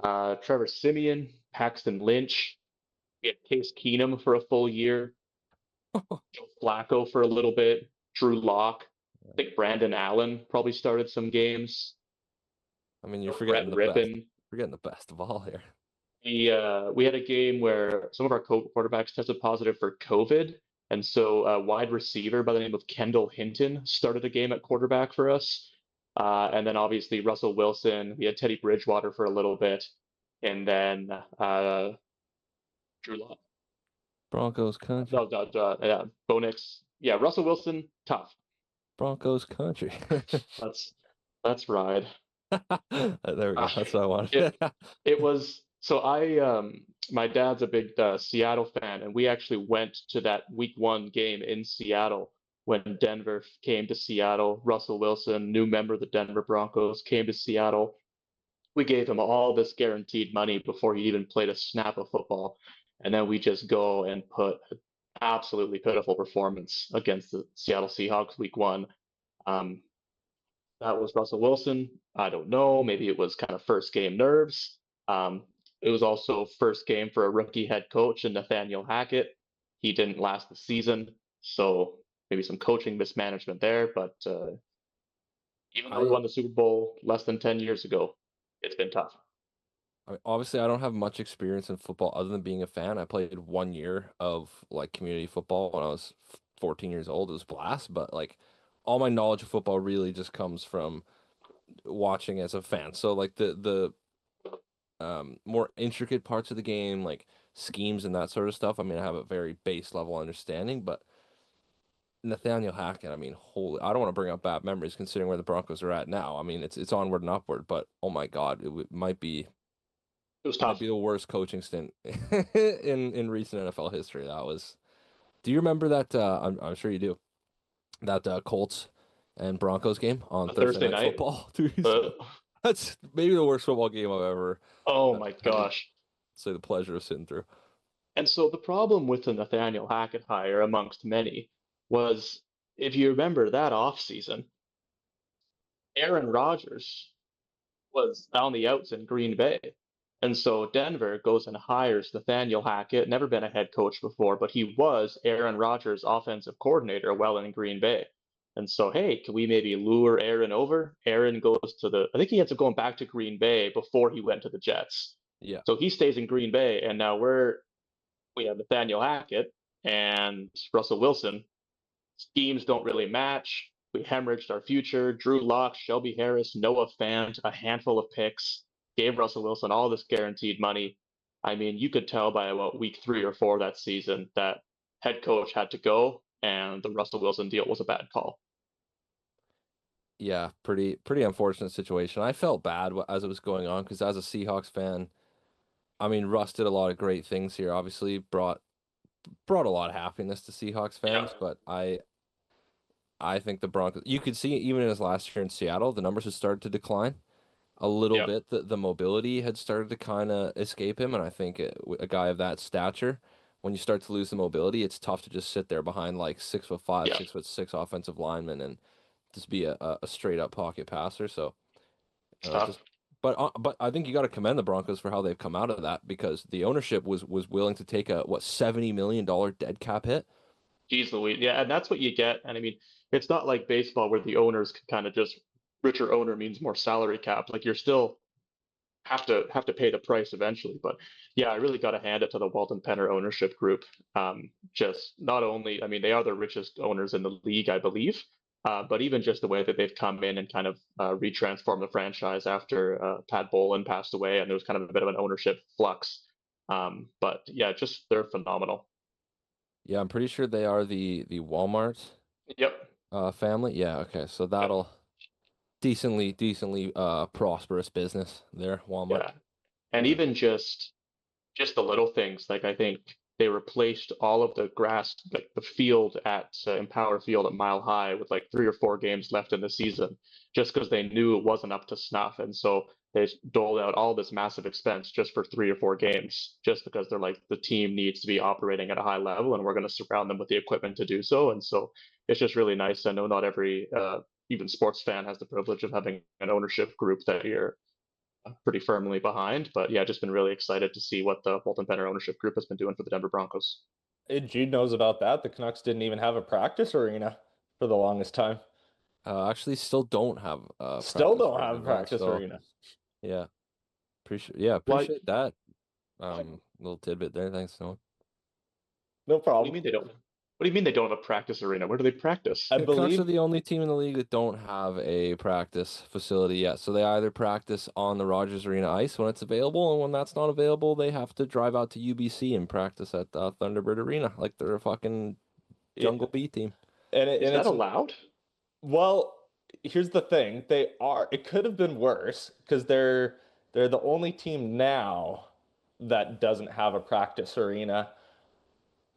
Trevor Siemian, Paxton Lynch. We had Case Keenum for a full year, Joe Flacco for a little bit, Drew Lock. I think Brandon Allen probably started some games. I mean, you're Brett forgetting the best. Rippon. Forgetting the best of all here. We had a game where some of our quarterbacks tested positive for COVID, and so a wide receiver by the name of Kendall Hinton started a game at quarterback for us. And then obviously Russell Wilson. We had Teddy Bridgewater for a little bit, and then Drew Lock. Broncos country. Yeah, Bo Nix. Yeah, Russell Wilson, tough. Broncos country. That's right. There we go. That's what I wanted. It was so my dad's a big Seattle fan, and we actually went to that week 1 game in Seattle when Denver came to Seattle. Russell Wilson, new member of the Denver Broncos, came to Seattle. We gave him all this guaranteed money before he even played a snap of football, and then we just go and put an absolutely pitiful performance against the Seattle Seahawks week 1. That was Russell Wilson. I don't know. Maybe it was kind of first game nerves. It was also first game for a rookie head coach and Nathaniel Hackett. He didn't last the season, so maybe some coaching mismanagement there. But even though we won the Super Bowl less than 10 years ago, it's been tough. I mean, obviously, I don't have much experience in football other than being a fan. I played 1 year of like community football when I was 14 years old. It was a blast, but like all my knowledge of football really just comes from watching as a fan. So like the more intricate parts of the game, like schemes and that sort of stuff. I mean, I have a very base level understanding, but Nathaniel Hackett, I mean, holy, I don't want to bring up bad memories considering where the Broncos are at now. I mean, it's onward and upward, but oh my God, might be. It was tough. Might be the worst coaching stint in recent NFL history. That was. Do you remember that? I'm sure you do. That Colts and Broncos game on Thursday night football. That's maybe the worst football game I've ever. Oh my gosh! Say the pleasure of sitting through. And so the problem with the Nathaniel Hackett hire, amongst many, was if you remember that offseason, Aaron Rodgers was on the outs in Green Bay. And so Denver goes and hires Nathaniel Hackett, never been a head coach before, but he was Aaron Rodgers' offensive coordinator while in Green Bay. And so, hey, can we maybe lure Aaron over? Aaron goes to I think he ends up going back to Green Bay before he went to the Jets. Yeah. So he stays in Green Bay, and now we have Nathaniel Hackett and Russell Wilson. Schemes don't really match. We hemorrhaged our future. Drew Lock, Shelby Harris, Noah Fant, a handful of picks. Gave Russell Wilson all this guaranteed money. I mean, you could tell by about week 3 or 4 that season that head coach had to go, and the Russell Wilson deal was a bad call. Yeah, pretty unfortunate situation. I felt bad as it was going on because as a Seahawks fan, I mean, Russ did a lot of great things here. Obviously, brought a lot of happiness to Seahawks fans, Yep. but I think the Broncos. You could see even in his last year in Seattle, the numbers had started to decline a little Yep. bit. The mobility had started to kind of escape him, and I think a guy of that stature, when you start to lose the mobility, it's tough to just sit there behind like 6'5", Yep. 6'6" offensive linemen and just be a straight up pocket passer. So Tough. just. But I think you got to commend the Broncos for how they've come out of that because the ownership was willing to take a what $70 million dead cap hit. Jeez Louise. Yeah, and that's what you get. And I mean, it's not like baseball where the owners can kind of just richer owner means more salary cap. Like you're still have to pay the price eventually. But yeah, I really got to hand it to the Walton Penner ownership group. Just not only, I mean, they are the richest owners in the league, I believe, but even just the way that they've come in and kind of retransformed the franchise after Pat Bolin passed away, and there was kind of a bit of an ownership flux. But yeah, just they're phenomenal. Yeah, I'm pretty sure they are the Walmart Yep. family. Yeah, okay. So Yep. that'll decently prosperous business there, Walmart. Yeah. And Yeah. even just the little things. Like I think they replaced all of the grass, like the field at Empower Field at Mile High, with like 3 or 4 games left in the season, just because they knew it wasn't up to snuff, and so they doled out all this massive expense just for 3 or 4 games, just because they're like the team needs to be operating at a high level, and we're going to surround them with the equipment to do so. And so it's just really nice. I know not every even sports fan has the privilege of having an ownership group that you're pretty firmly behind. But yeah, just been really excited to see what the Bolton Penner ownership group has been doing for the Denver Broncos. Jude knows about that. The Canucks didn't even have a practice arena for the longest time. Actually, still don't have Still practice don't have arena a now. practice So arena. yeah, Why? appreciate that. Little tidbit there. Thanks, Noah. No What do you problem. mean they don't? What do you mean they don't have a practice arena? Where do they practice? I The Canucks are believe the only team in the league that don't have a practice facility yet. So they either practice on the Rogers Arena ice when it's available, and when that's not available, they have to drive out to UBC and practice at Thunderbird Arena like they're a fucking Jungle it, Bee team. Is and that it's allowed? well, here's the thing. They are it could have been worse because they're the only team now that doesn't have a practice arena.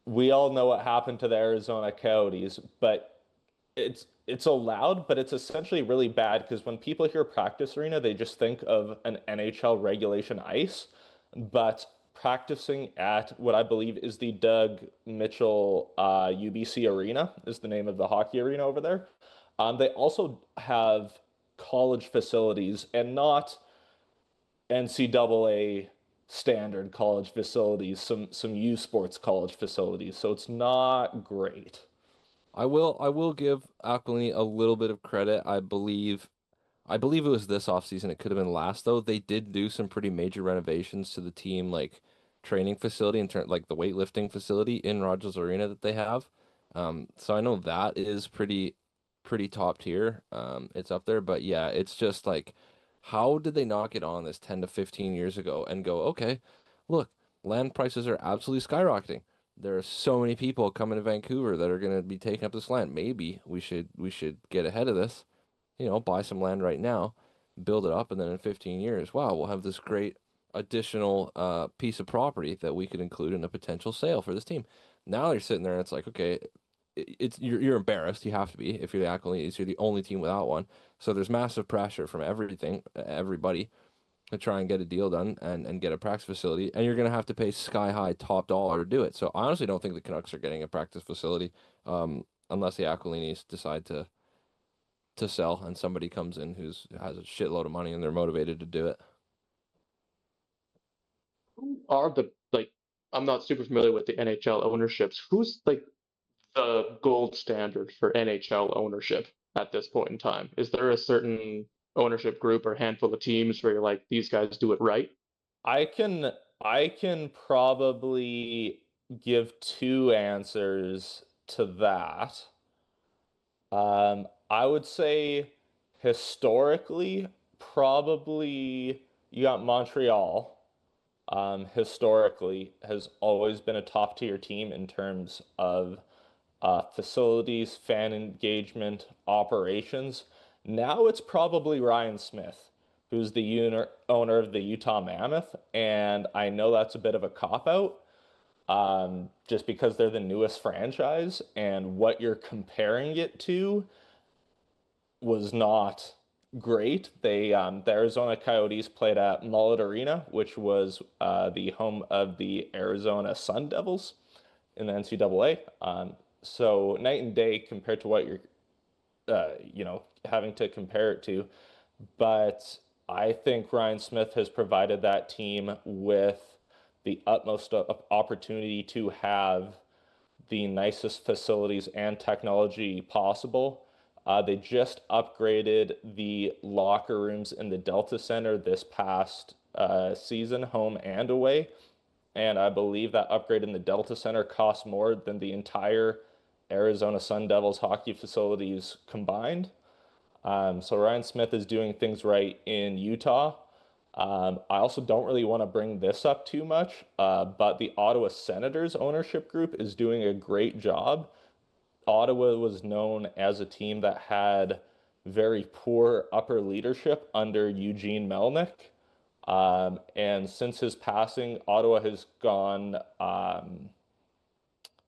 We all know what happened to the Arizona Coyotes, but it's allowed, but it's essentially really bad because when people hear practice arena, they just think of an NHL regulation ice. But practicing at what I believe is the Doug Mitchell UBC Arena is the name of the hockey arena over there. They also have college facilities and not NCAA standard college facilities, some U Sports college facilities. So it's not great. I will give Aquilini a little bit of credit. I believe it was this offseason. It could have been last though. They did do some pretty major renovations to the team like training facility and turn like the weightlifting facility in Rogers Arena that they have. So I know that is pretty top tier. It's up there, but yeah, it's just like how did they not get on this 10 to 15 years ago and go, okay, look, land prices are absolutely skyrocketing. There are so many people coming to Vancouver that are going to be taking up this land. Maybe we should get ahead of this, buy some land right now, build it up, and then in 15 years, wow, we'll have this great additional piece of property that we could include in a potential sale for this team. Now you're sitting there and it's like, okay, it's you're embarrassed. You have to be if you're the Acolytes. You're the only team without one. So there's massive pressure from everybody to try and get a deal done and get a practice facility, and you're gonna have to pay sky high top dollar to do it. So I honestly don't think the Canucks are getting a practice facility, unless the Aquilinis decide to sell and somebody comes in who's has a shitload of money and they're motivated to do it. Who are the like? I'm not super familiar with the NHL ownerships. Who's like the gold standard for NHL ownership at this point in time? Is there a certain ownership group or handful of teams where you're like, these guys do it right? I can I can probably give two answers to that. I would say historically, probably you got Montreal. Historically, has always been a top tier team in terms of facilities, fan engagement, operations. Now it's probably Ryan Smith, who's the owner of the Utah Mammoth, and I know that's a bit of a cop-out, just because they're the newest franchise, and what you're comparing it to was not great. The Arizona Coyotes played at Mullet Arena, which was the home of the Arizona Sun Devils in the NCAA. So night and day compared to what you're, having to compare it to. But I think Ryan Smith has provided that team with the utmost opportunity to have the nicest facilities and technology possible. They just upgraded the locker rooms in the Delta Center this past season, home and away. And I believe that upgrade in the Delta Center cost more than the entire Arizona Sun Devils hockey facilities combined. So Ryan Smith is doing things right in Utah. I also don't really want to bring this up too much, but the Ottawa Senators ownership group is doing a great job. Ottawa was known as a team that had very poor upper leadership under Eugene Melnyk. And since his passing, Ottawa has gone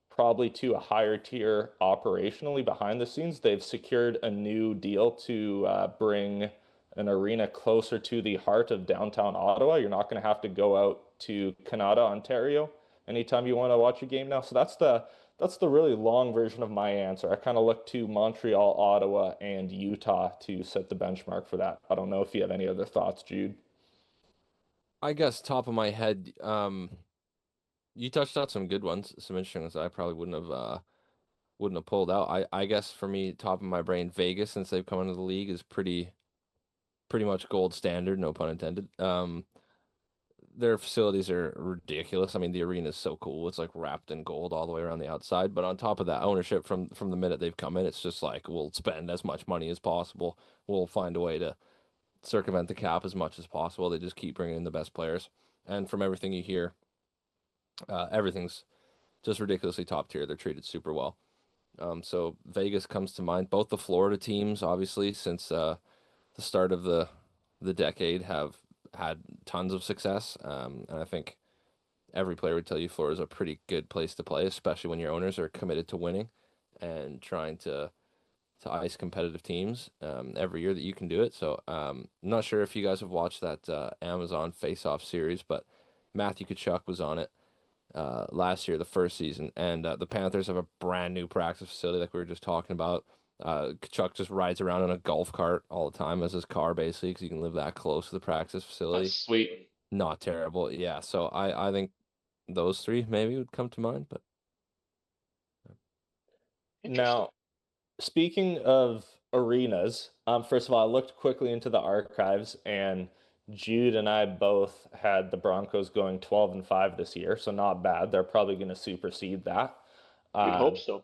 probably to a higher tier operationally behind the scenes. They've secured a new deal to bring an arena closer to the heart of downtown Ottawa. You're not going to have to go out to Canada, Ontario, anytime you want to watch a game now. So that's the really long version of my answer. I kind of look to Montreal, Ottawa, and Utah to set the benchmark for that. I don't know if you have any other thoughts, Jude. I guess top of my head, you touched on some good ones, some interesting ones that I probably wouldn't have pulled out. I guess for me, top of my brain, Vegas, since they've come into the league, is pretty much gold standard, no pun intended. Their facilities are ridiculous. I mean, the arena is so cool. It's like wrapped in gold all the way around the outside. But on top of that, ownership from the minute they've come in, it's just like we'll spend as much money as possible. We'll find a way to circumvent the cap as much as possible. They just keep bringing in the best players. And from everything you hear, everything's just ridiculously top tier. They're treated super well. So Vegas comes to mind. Both the Florida teams, obviously, since the start of the decade, have had tons of success. And I think every player would tell you Florida is a pretty good place to play, especially when your owners are committed to winning and trying to ice competitive teams every year that you can do it. So I'm not sure if you guys have watched that Amazon Face-Off series, but Matthew Tkachuk was on it last year, the first season, and the Panthers have a brand new practice facility like we were just talking about. Tkachuk just rides around in a golf cart all the time as his car, basically, because you can live that close to the practice facility. That's sweet. Not terrible, yeah. So I think those three maybe would come to mind, but Now, speaking of arenas, first of all, I looked quickly into the archives, and Jude and I both had the Broncos going 12-5 this year, so not bad. They're probably going to supersede that. We'd hope Um, so.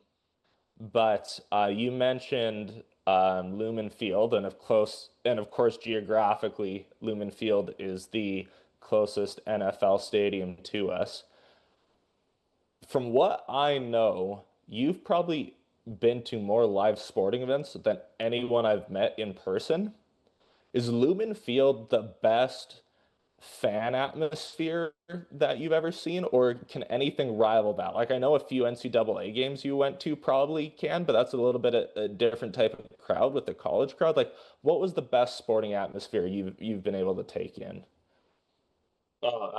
but you mentioned Lumen Field, and of course, geographically, Lumen Field is the closest NFL stadium to us. From what I know, you've probably been to more live sporting events than anyone I've met in person. Is Lumen Field the best fan atmosphere that you've ever seen, or can anything rival that? Like, I know a few NCAA games you went to probably can, but that's a little bit a different type of crowd with the college crowd. Like, what was the best sporting atmosphere you've been able to take in?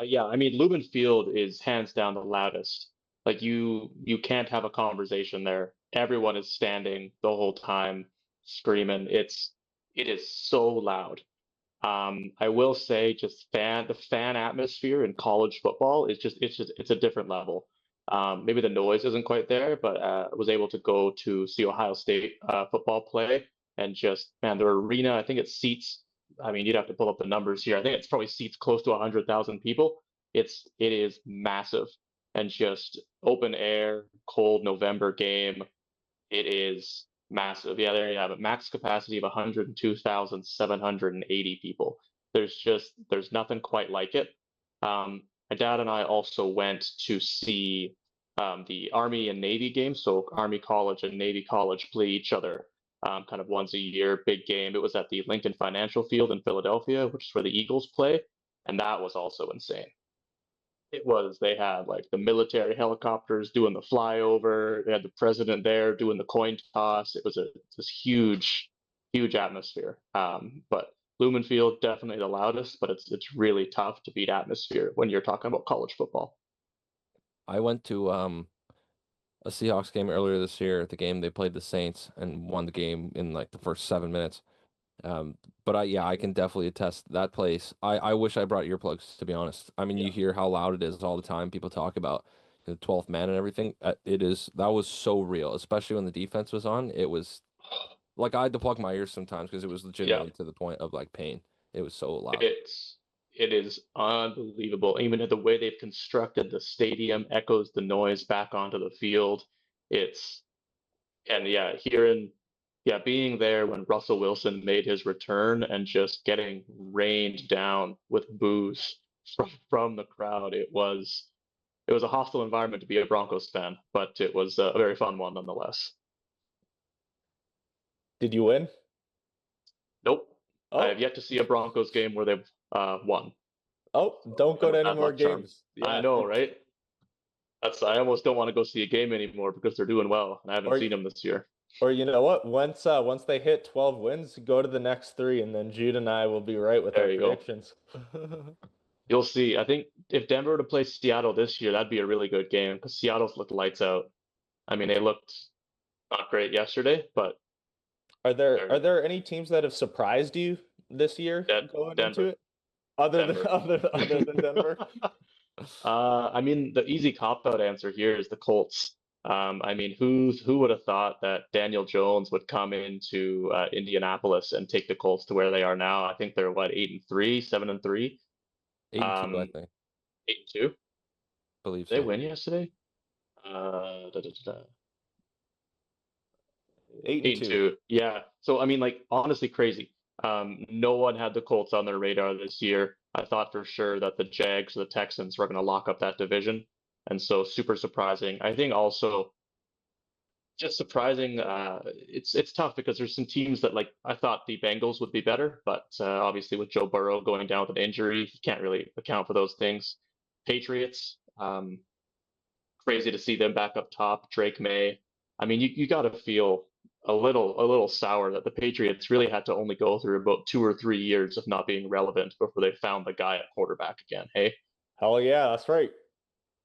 Yeah, I mean, Lumen Field is hands down the loudest. Like you can't have a conversation there. Everyone is standing the whole time, screaming. It is so loud. I will say, just the fan atmosphere in college football is it's a different level. Maybe the noise isn't quite there, but I was able to go to see Ohio State football play, and just man, their arena. I think it seats. I mean, you'd have to pull up the numbers here. I think it's probably seats close to 100,000 people. It is massive, and just open air, cold November game. It is massive. Yeah, there you have it. Max capacity of 102,780 people. There's nothing quite like it. My dad and I also went to see the Army and Navy game. So Army College and Navy College play each other kind of once a year, big game. It was at the Lincoln Financial Field in Philadelphia, which is where the Eagles play, and that was also insane. They had like the military helicopters doing the flyover. They had the president there doing the coin toss. It was this huge atmosphere. But Lumen Field definitely the loudest, but it's really tough to beat atmosphere when you're talking about college football. I went to a Seahawks game earlier this year. The game they played the Saints and won the game in like the first 7 minutes. But I can definitely attest that place. I wish I brought earplugs, to be honest. I mean, Yeah. you hear how loud it is all the time. People talk about the 12th man and everything. That was so real, especially when the defense was on. It was like I had to plug my ears sometimes because it was legitimately to the point of like pain. It was so loud. It is unbelievable. Even the way they've constructed the stadium echoes the noise back onto the field. Being there when Russell Wilson made his return and just getting rained down with boos from the crowd. It was a hostile environment to be a Broncos fan, but it was a very fun one nonetheless. Did you win? Nope. Oh. I have yet to see a Broncos game where they've won. Oh, don't go to any more games. Yeah. I know, right? I almost don't want to go see a game anymore because they're doing well, and I haven't seen them this year. Or you know what? Once they hit 12 wins, go to the next 3, and then Jude and I will be right with our predictions. You'll see. I think if Denver were to play Seattle this year, that'd be a really good game because Seattle's looked lights out. I mean, they looked not great yesterday, but are there any teams that have surprised you this year going into it? Other than Denver? I mean, the easy cop-out answer here is the Colts. I mean, who would have thought that Daniel Jones would come into Indianapolis and take the Colts to where they are now? I think they're 8-3, 7-3. 8-2, I think. 8-2. Believe so. They win yesterday. 8-2. Yeah. So I mean, like honestly, crazy. No one had the Colts on their radar this year. I thought for sure that the Jags or the Texans were going to lock up that division. And so super surprising. I think also just surprising. It's tough because there's some teams that like I thought the Bengals would be better, but obviously with Joe Burrow going down with an injury, you can't really account for those things. Patriots, crazy to see them back up top. Drake May. I mean, you got to feel a little sour that the Patriots really had to only go through about 2 or 3 years of not being relevant before they found the guy at quarterback again. Hey, hell yeah, that's right.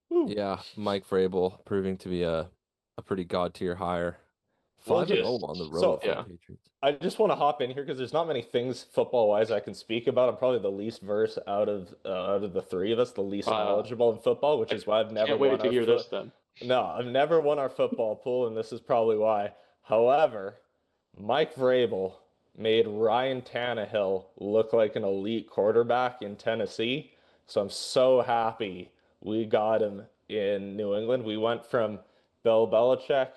Woo. Yeah, Mike Vrabel proving to be a pretty god tier hire. 5-0 on the road for the Patriots. I just want to hop in here because there's not many things football wise I can speak about. I'm probably the least versed out of the 3 of us, the least knowledgeable in football, which is why I've never. Can't wait to hear this then. No, I've never won our football pool, and this is probably why. However, Mike Vrabel made Ryan Tannehill look like an elite quarterback in Tennessee. So I'm so happy we got him in New England. We went from Bill Belichick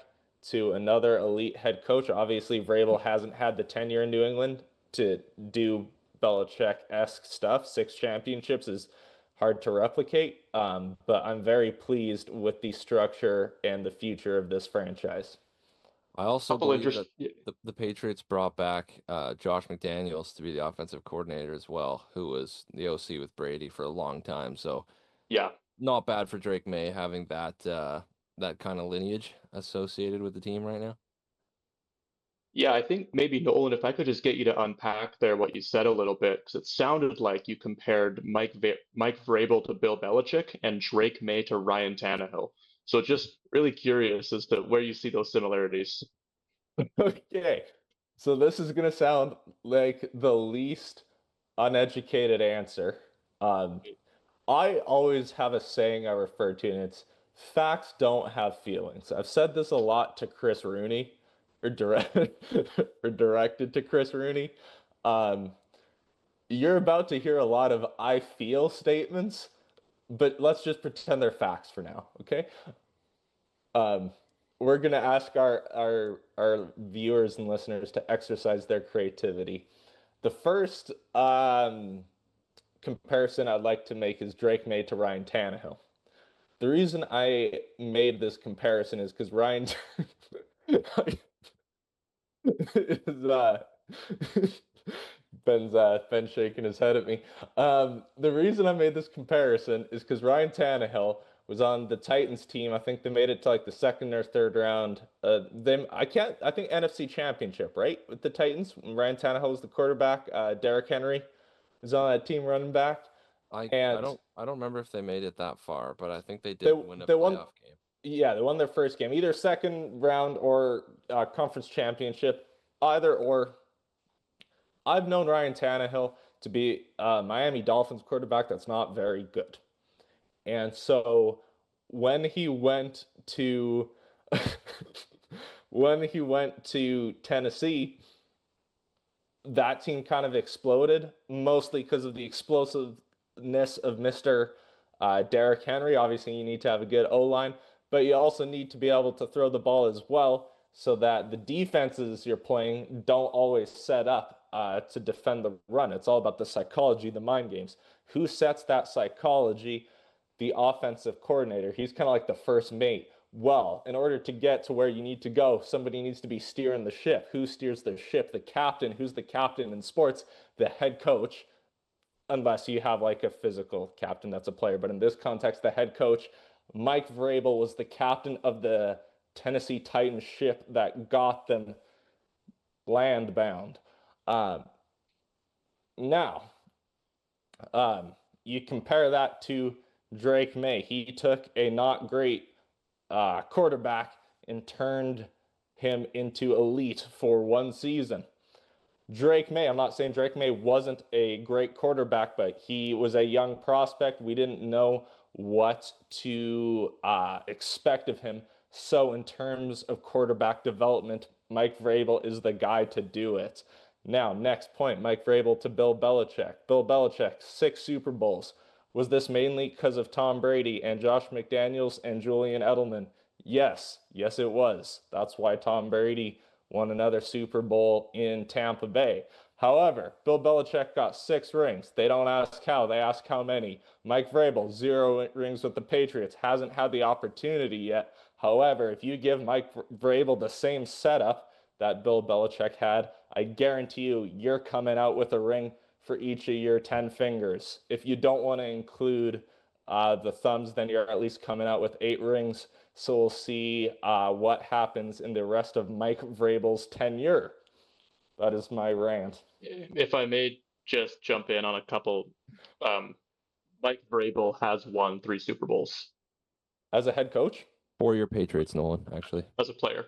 to another elite head coach. Obviously, Vrabel hasn't had the tenure in New England to do Belichick-esque stuff. 6 championships is hard to replicate, but I'm very pleased with the structure and the future of this franchise. I also believe that the Patriots brought back Josh McDaniels to be the offensive coordinator as well, who was the OC with Brady for a long time. So yeah, not bad for Drake May having that kind of lineage associated with the team right now. Yeah, I think maybe Nolan, if I could just get you to unpack there what you said a little bit, because it sounded like you compared Mike Vrabel to Bill Belichick and Drake May to Ryan Tannehill. So just really curious as to where you see those similarities. Okay, so this is going to sound like the least uneducated answer. I always have a saying I refer to, and it's facts don't have feelings. I've said this a lot to Chris Rooney, or directed to Chris Rooney. You're about to hear a lot of I feel statements, but let's just pretend they're facts for now, okay? We're gonna ask our viewers and listeners to exercise their creativity. The first comparison I'd like to make is Drake May to Ryan Tannehill. The reason I made this comparison is because Ryan is Ben's shaking his head at me. The reason I made this comparison is because Ryan Tannehill was on the Titans team. I think they made it to like the second or third round. I think NFC Championship, right? With the Titans. Ryan Tannehill was the quarterback. Derrick Henry was on that team running back. I And don't remember if they made it that far, but I think they they did win a they won. playoff game. Yeah, they won their first game, either second round or conference championship, either or. I've known Ryan Tannehill to be a Miami Dolphins quarterback that's not very good. And so when he went to when he went to Tennessee, that team kind of exploded, mostly because of the explosiveness of Mr. Derrick Henry. Obviously, you need to have a good O line, but you also need to be able to throw the ball as well so that the defenses you're playing don't always set up to defend the run. It's all about the psychology, the mind games. Who sets that psychology? The offensive coordinator. He's kind of like the first mate. Well, in order to get to where you need to go, somebody needs to be steering the ship. Who steers the ship? The captain. Who's the captain in sports? The head coach, unless you have like a physical captain that's a player. But in this context, the head coach, Mike Vrabel, was the captain of the Tennessee Titans ship that got them land bound. Um, now, you compare that to Drake May. He took a not great quarterback and turned him into elite for one season. Drake May, I'm not saying Drake May wasn't a great quarterback, but he was a young prospect. We didn't know what to expect of him. So, in terms of quarterback development, Mike Vrabel is the guy to do it. Now, next point, Mike Vrabel to Bill Belichick. Bill Belichick, 6 Super Bowls. Was this mainly because of Tom Brady and Josh McDaniels and Julian Edelman? Yes, yes, it was. That's why Tom Brady won another Super Bowl in Tampa Bay. However, Bill Belichick got 6 rings. They don't ask how, they ask how many. Mike Vrabel, 0 rings with the Patriots, hasn't had the opportunity yet. However, if you give Mike Vrabel the same setup that Bill Belichick had, I guarantee you're coming out with a ring for each of your 10 fingers. If you don't want to include the thumbs, then you're at least coming out with 8 rings. So we'll see what happens in the rest of Mike Vrabel's tenure. That is my rant. If I may just jump in on a couple, Mike Vrabel has won 3 Super Bowls As a head coach? For your Patriots, Nolan, actually. as a player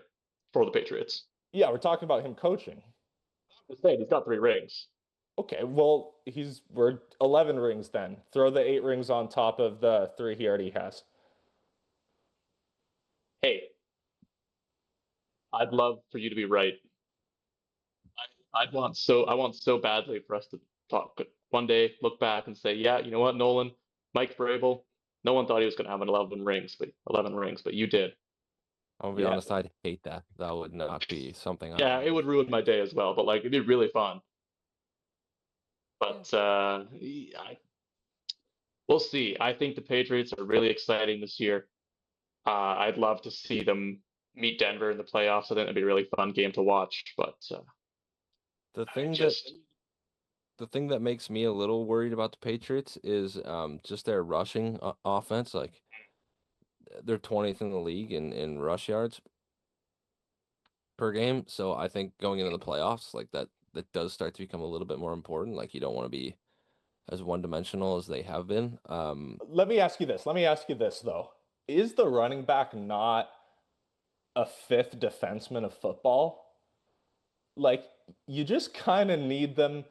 for the Patriots. Yeah, we're talking about him coaching. I'm just saying, he's got 3 rings. Okay, well, we're 11 rings then. Throw the 8 rings on top of the 3 he already has. Hey, I'd love for you to be right. I want so badly for us to talk one day, look back and say, yeah, you know what, Nolan, Mike Vrabel, no one thought he was going to have 11 rings, but you did. I'll be honest, I'd hate that. That would not be something. Yeah, it would ruin my day as well, but like it'd be really fun. But we'll see. I think the Patriots are really exciting this year. I'd love to see them meet Denver in the playoffs. I think it'd be a really fun game to watch. But the thing that makes me a little worried about the Patriots is just their rushing offense. Like they're 20th in the league in rush yards per game. So I think going into the playoffs, like that does start to become a little bit more important. Like you don't want to be as one-dimensional as they have been. Let me ask you this though. Is the running back not a 5th defenseman of football? Like you just kind of need them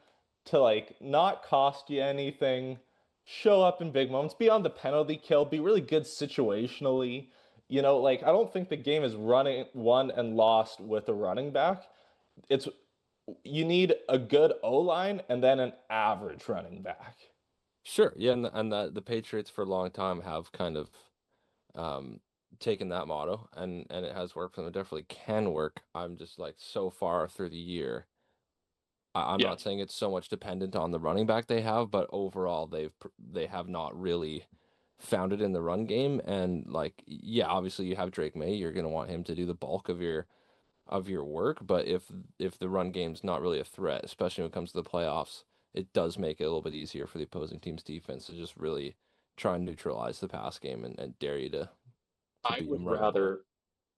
to like not cost you anything, show up in big moments, be on the penalty kill, be really good situationally. Like I don't think the game is won and lost with a running back. It's You need a good O-line and then an average running back. Sure, yeah, and the Patriots for a long time have kind of taken that motto, and it has worked for them. It definitely can work. I'm just like so far through the year. I'm not saying it's so much dependent on the running back they have, but overall they have not really found it in the run game. And like, yeah, obviously you have Drake May. You're gonna want him to do the bulk of your of your work. But if the run game's not really a threat, especially when it comes to the playoffs, it does make it a little bit easier for the opposing team's defense to just really try and neutralize the pass game and dare you to I beat would them running the ball. rather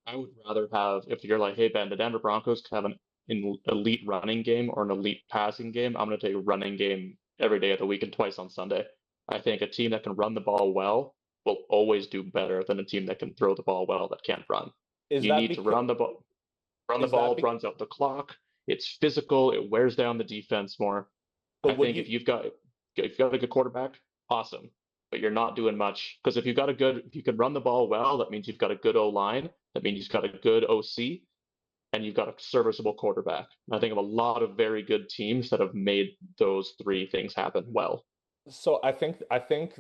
I would rather have, if you're like, hey Ben, the Denver Broncos have an elite running game or an elite passing game, I'm going to take a running game every day of the week and twice on Sunday. I think a team that can run the ball well will always do better than a team that can throw the ball well that can't run. Is You that need to because run the is that ball, be, runs out the clock. It's physical. It wears down the defense more. but I would think you if you've got a good quarterback, awesome. But you're not doing much because if you can run the ball well, that means you've got a good O line. That means you've got a good OC, and you've got a serviceable quarterback. And I think of a lot of very good teams that have made those three things happen well. So I think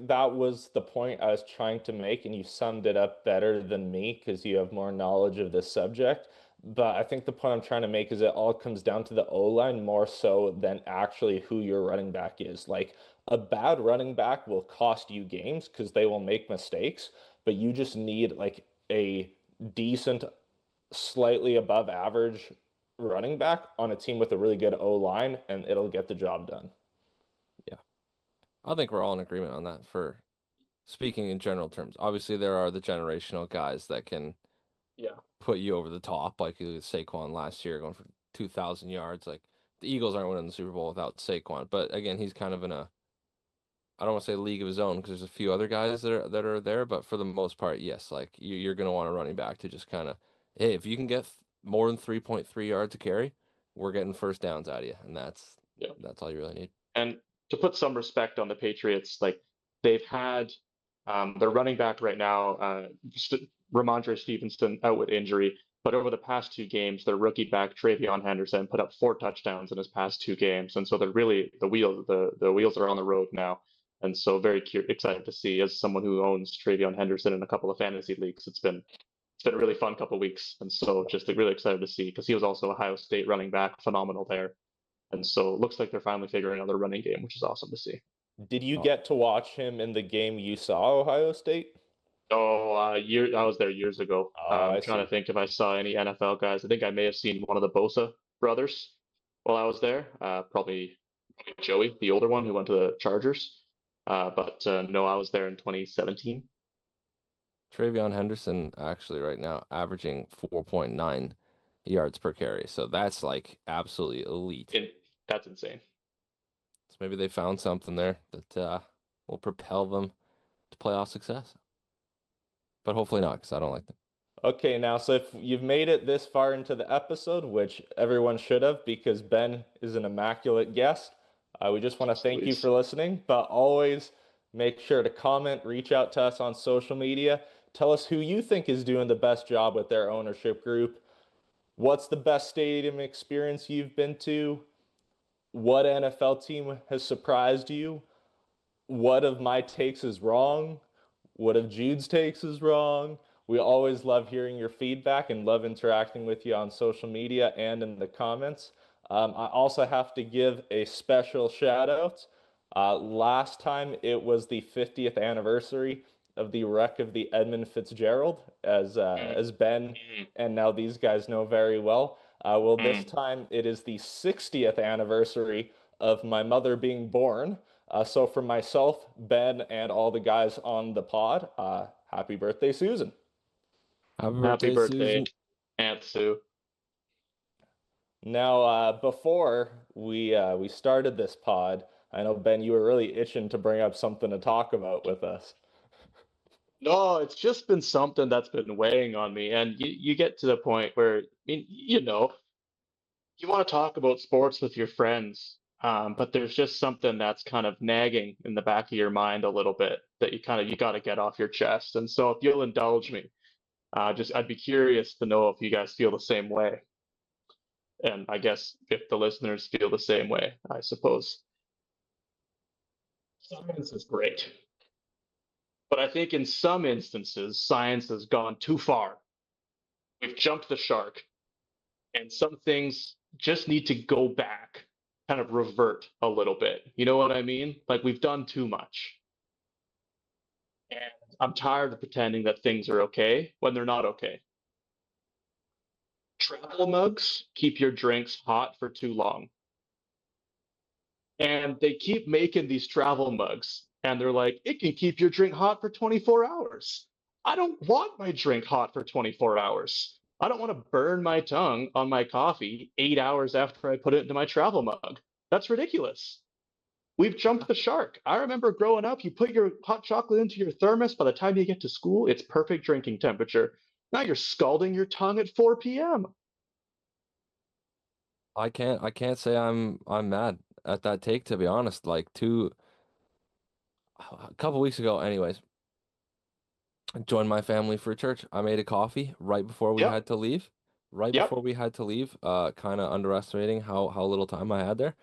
that was the point I was trying to make, and you summed it up better than me because you have more knowledge of this subject. But I think the point I'm trying to make is it all comes down to the O-line more so than actually who your running back is. Like a bad running back will cost you games because they will make mistakes, but you just need like a decent, slightly above average running back on a team with a really good O-line, and it'll get the job done. Yeah. I think we're all in agreement on that for speaking in general terms. Obviously, there are the generational guys that can Yeah. put you over the top, like Saquon last year going for 2,000 yards. Like the Eagles aren't winning the Super Bowl without Saquon, but again, he's kind of in a I don't want to say league of his own because there's a few other guys that are there, but for the most part, yes, like you're going to want a running back to just kind of, hey, if you can get more than 3.3 yards to carry, we're getting first downs out of you, and Yeah. that's all you really need. And to put some respect on the Patriots, like they've had their running back right now, Ramondre Stevenson out with injury, but over the past two games, their rookie back Travion Henderson put up 4 touchdowns in his past 2 games, and so they're really the wheels are on the road now, and so very excited to see as someone who owns Travion Henderson in a couple of fantasy leagues. It's been a really fun couple of weeks, and so just really excited to see because he was also Ohio State running back, phenomenal there. And so it looks like they're finally figuring out their running game, which is awesome to see. Did you Oh, get to watch him in the game you saw Ohio State? Oh, I was there years ago. Oh, I I'm trying to see. think if I saw any NFL guys. I think I may have seen one of the Bosa brothers while I was there. Probably Joey, the older one who went to the Chargers. But no, I was there in 2017. Travion Henderson actually right now averaging 4.9 yards per carry, so that's like absolutely elite. That's insane. So maybe they found something there that will propel them to playoff success, but hopefully not because I don't like them. Okay, now, so if you've made it this far into the episode, which everyone should have because Ben is an immaculate guest, we just want to thank you Please. for listening, but always make sure to comment, reach out to us on social media. Tell us who you think is doing the best job with their ownership group. What's the best stadium experience you've been to? What NFL team has surprised you? What of my takes is wrong? What of Jude's takes is wrong? We always love hearing your feedback and love interacting with you on social media and in the comments. I also have to give a special shout out. Last time it was the 50th anniversary of the wreck of the Edmund Fitzgerald, Mm, as Ben mm, and now these guys know very well. Well, this mm. time it is the 60th anniversary of my mother being born. So for myself, Ben, and all the guys on the pod, happy birthday, Susan. Happy Happy birthday, birthday, Susan. Aunt Sue. Now, before we started this pod, I know Ben, you were really itching to bring up something to talk about with us. No, it's just been something that's been weighing on me. And you get to the point where, I mean, you want to talk about sports with your friends, but there's just something that's kind of nagging in the back of your mind a little bit that you got to get off your chest. And so if you'll indulge me, just I'd be curious to know if you guys feel the same way. And I guess if the listeners feel the same way, I suppose. Science is great. But I think in some instances, science has gone too far. We've jumped the shark, and some things just need to go back, kind of revert a little bit. You know what I mean? Like we've done too much. And I'm tired of pretending that things are okay when they're not okay. Travel mugs keep your drinks hot for too long. And they keep making these travel mugs, and they're like, it can keep your drink hot for 24 hours. I don't want my drink hot for 24 hours. I don't want to burn my tongue on my coffee 8 hours after I put it into my travel mug. That's ridiculous. We've jumped the shark. I remember growing up, you put your hot chocolate into your thermos. By the time you get to school, it's perfect drinking temperature. Now you're scalding your tongue at 4 p.m. I can't say I'm mad at that take, to be honest. Like a couple weeks ago, anyways, I joined my family for church. I made a coffee right before we Yep, had to leave. Right yep, before we had to leave, kind of underestimating how little time I had there.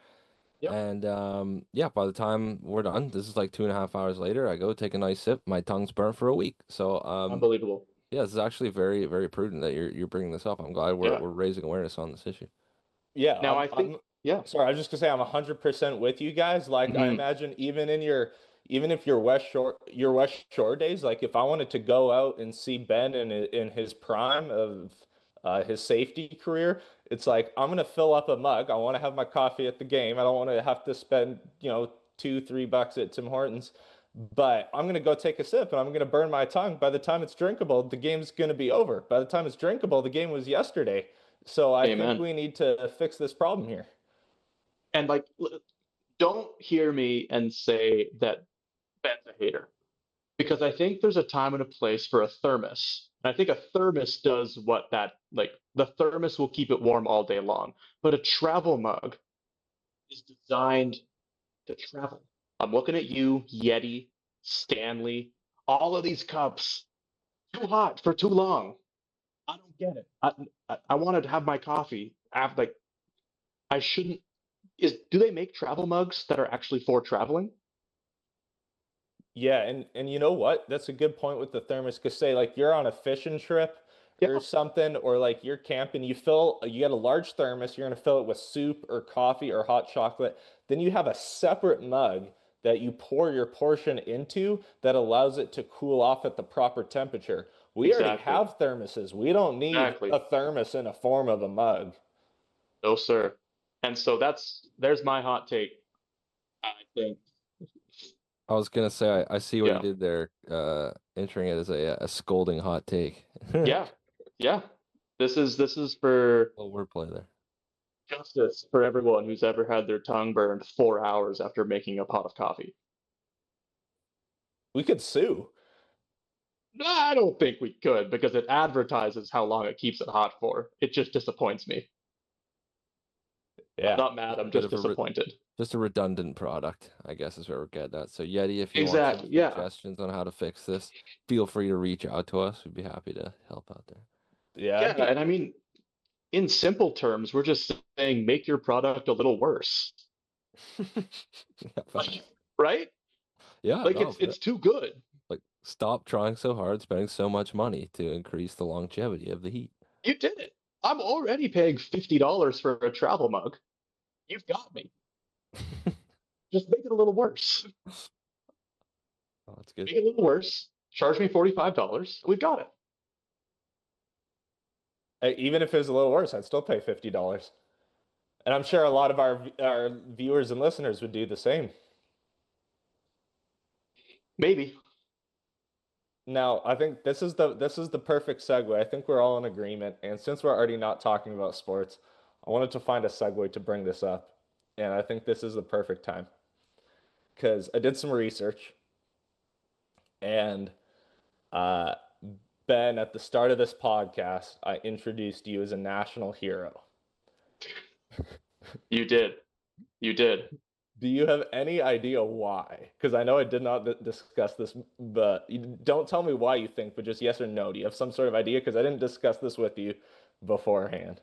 yep. And yeah, by the time we're done, this is like 2.5 hours later. I go take a nice sip. My tongue's burnt for a week. So Unbelievable. yeah, this is actually very, very prudent that you're bringing this up. I'm glad we're Yeah. we're raising awareness on this issue. Yeah, Now I think, yeah, sorry, I was just gonna say I'm 100% with you guys. Like I mhm, imagine even if your West Shore days, like if I wanted to go out and see Ben in his prime of his safety career, it's like I'm gonna fill up a mug. I want to have my coffee at the game. I don't want to have to spend, $2, $3 at Tim Hortons. But I'm gonna go take a sip and I'm gonna burn my tongue. By the time it's drinkable, the game's gonna be over. By the time it's drinkable, the game was yesterday. So I think amen. we need to fix this problem here. And like, don't hear me and say that Ben's a hater, because I think there's a time and a place for a thermos. And I think a thermos does what that, like, the thermos will keep it warm all day long. But a travel mug is designed to travel. I'm looking at you, Yeti, Stanley, all of these cups, too hot for too long. I don't get it. I wanted to have my coffee after, like, I shouldn't. Do they make travel mugs that are actually for traveling? Yeah, and you know what? That's a good point with the thermos. Cause say like you're on a fishing trip Yeah, or something, or like you're camping, you get a large thermos, you're gonna fill it with soup or coffee or hot chocolate. Then you have a separate mug that you pour your portion into that allows it to cool off at the proper temperature. We already exactly. have thermoses. We don't need Exactly. a thermos in a form of a mug. No, sir. And so there's my hot take. I think, I was gonna say I see what you yeah, did there, entering it as a scolding hot take. yeah, yeah. This is for Little wordplay there. justice for everyone who's ever had their tongue burned 4 hours after making a pot of coffee. We could sue. I don't think we could, because it advertises how long it keeps it hot for. It just disappoints me. I'm Yeah. not mad. Just a I'm bit just of a disappointed. just a redundant product, I guess is where we're getting at. So Yeti, if you want some Exactly. Yeah. suggestions on how to fix this, feel free to reach out to us. We'd be happy to help out there. Yeah, Yeah. And I mean, in simple terms, we're just saying make your product a little worse, Yeah, facts. right? Yeah, Like no, it's too good. like stop trying so hard, spending so much money to increase the longevity of the heat. You did it. I'm already paying $50 for a travel mug. You've got me. Just make it a little worse. Oh, that's good. Make it a little worse. Charge me $45. We've got it. Even if it was a little worse, I'd still pay $50. And I'm sure a lot of our viewers and listeners would do the same. Maybe. Now, I think this is the perfect segue. I think we're all in agreement. And since we're already not talking about sports, I wanted to find a segue to bring this up. And I think this is the perfect time because I did some research and uh, Ben, at the start of this podcast, I introduced you as a national hero. You did. You did. Do you have any idea why? Because I know I did not discuss this, but don't tell me why you think, but just yes or no. Do you have some sort of idea? Because I didn't discuss this with you beforehand.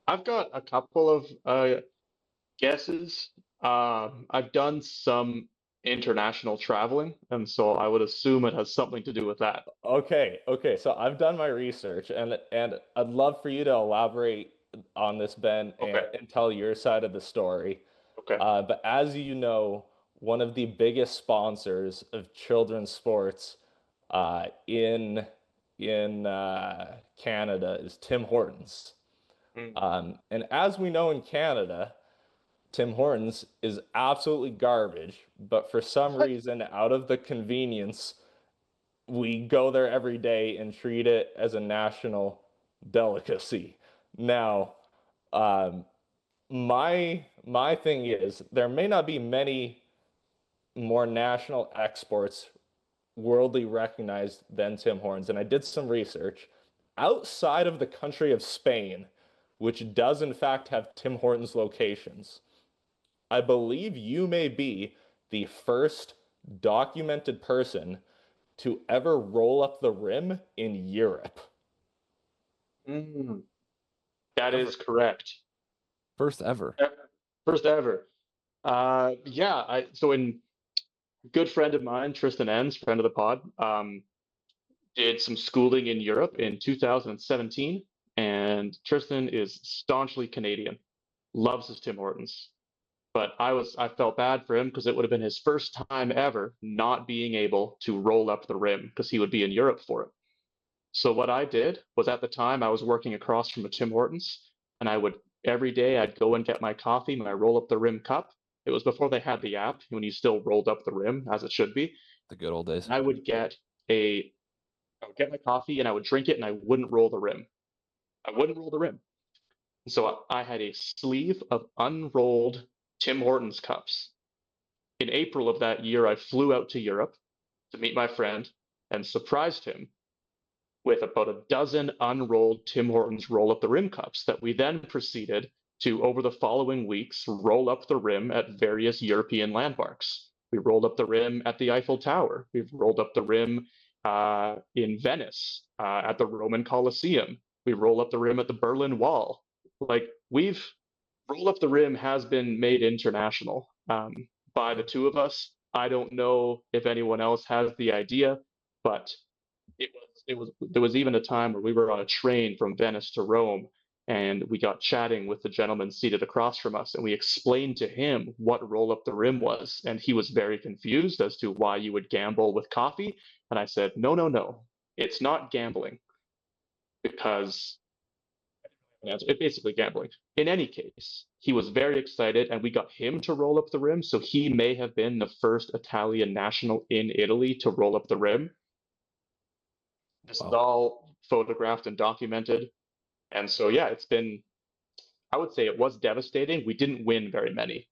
I've got a couple of guesses. I've done some international traveling, and so I would assume it has something to do with that. Okay. So I've done my research, and I'd love for you to elaborate on this, Ben, Okay. and tell your side of the story. Okay. But as you know, one of the biggest sponsors of children's sports in Canada is Tim Hortons. And as we know in Canada, Tim Hortons is absolutely garbage, but for some What? reason, out of the convenience, we go there every day and treat it as a national delicacy. Now, um, my thing is there may not be many more national exports worldly recognized than Tim Hortons, and I did some research outside of the country of Spain, which does in fact have Tim Hortons locations. I believe you may be the first documented person to ever roll up the rim in Europe. Mm, that Ever. is correct. First ever. First ever. Yeah. So in good friend of mine, Tristan Enns, friend of the pod, did some schooling in Europe in 2017, and Tristan is staunchly Canadian, loves his Tim Hortons. But I felt bad for him because it would have been his first time ever not being able to roll up the rim because he would be in Europe for it. So what I did was at the time I was working across from a Tim Hortons, and I would every day I'd go and get my coffee, my roll up the rim cup. It was before they had the app when you still rolled up the rim as it should be. The good old days. And I would get my coffee and I would drink it and I wouldn't roll the rim. I wouldn't roll the rim. So I had a sleeve of unrolled Tim Hortons cups. In April of that year, I flew out to Europe to meet my friend and surprised him with about a dozen unrolled Tim Hortons roll up the rim cups that we then proceeded to, over the following weeks, roll up the rim at various European landmarks. We rolled up the rim at the Eiffel Tower. We've rolled up the rim in Venice at the Roman Colosseum. We roll up the rim at the Berlin Wall. Like we've roll up the rim has been made international by the two of us. I don't know if anyone else has the idea, but there was even a time where we were on a train from Venice to Rome, and we got chatting with the gentleman seated across from us, and we explained to him what roll up the rim was, and he was very confused as to why you would gamble with coffee. And I said, no, it's not gambling, because it's basically gambling. In any case, he was very excited, and we got him to roll up the rim. So he may have been the first Italian national in Italy to roll up the rim. This is all photographed and documented. And so, yeah, I would say it was devastating. We didn't win very many.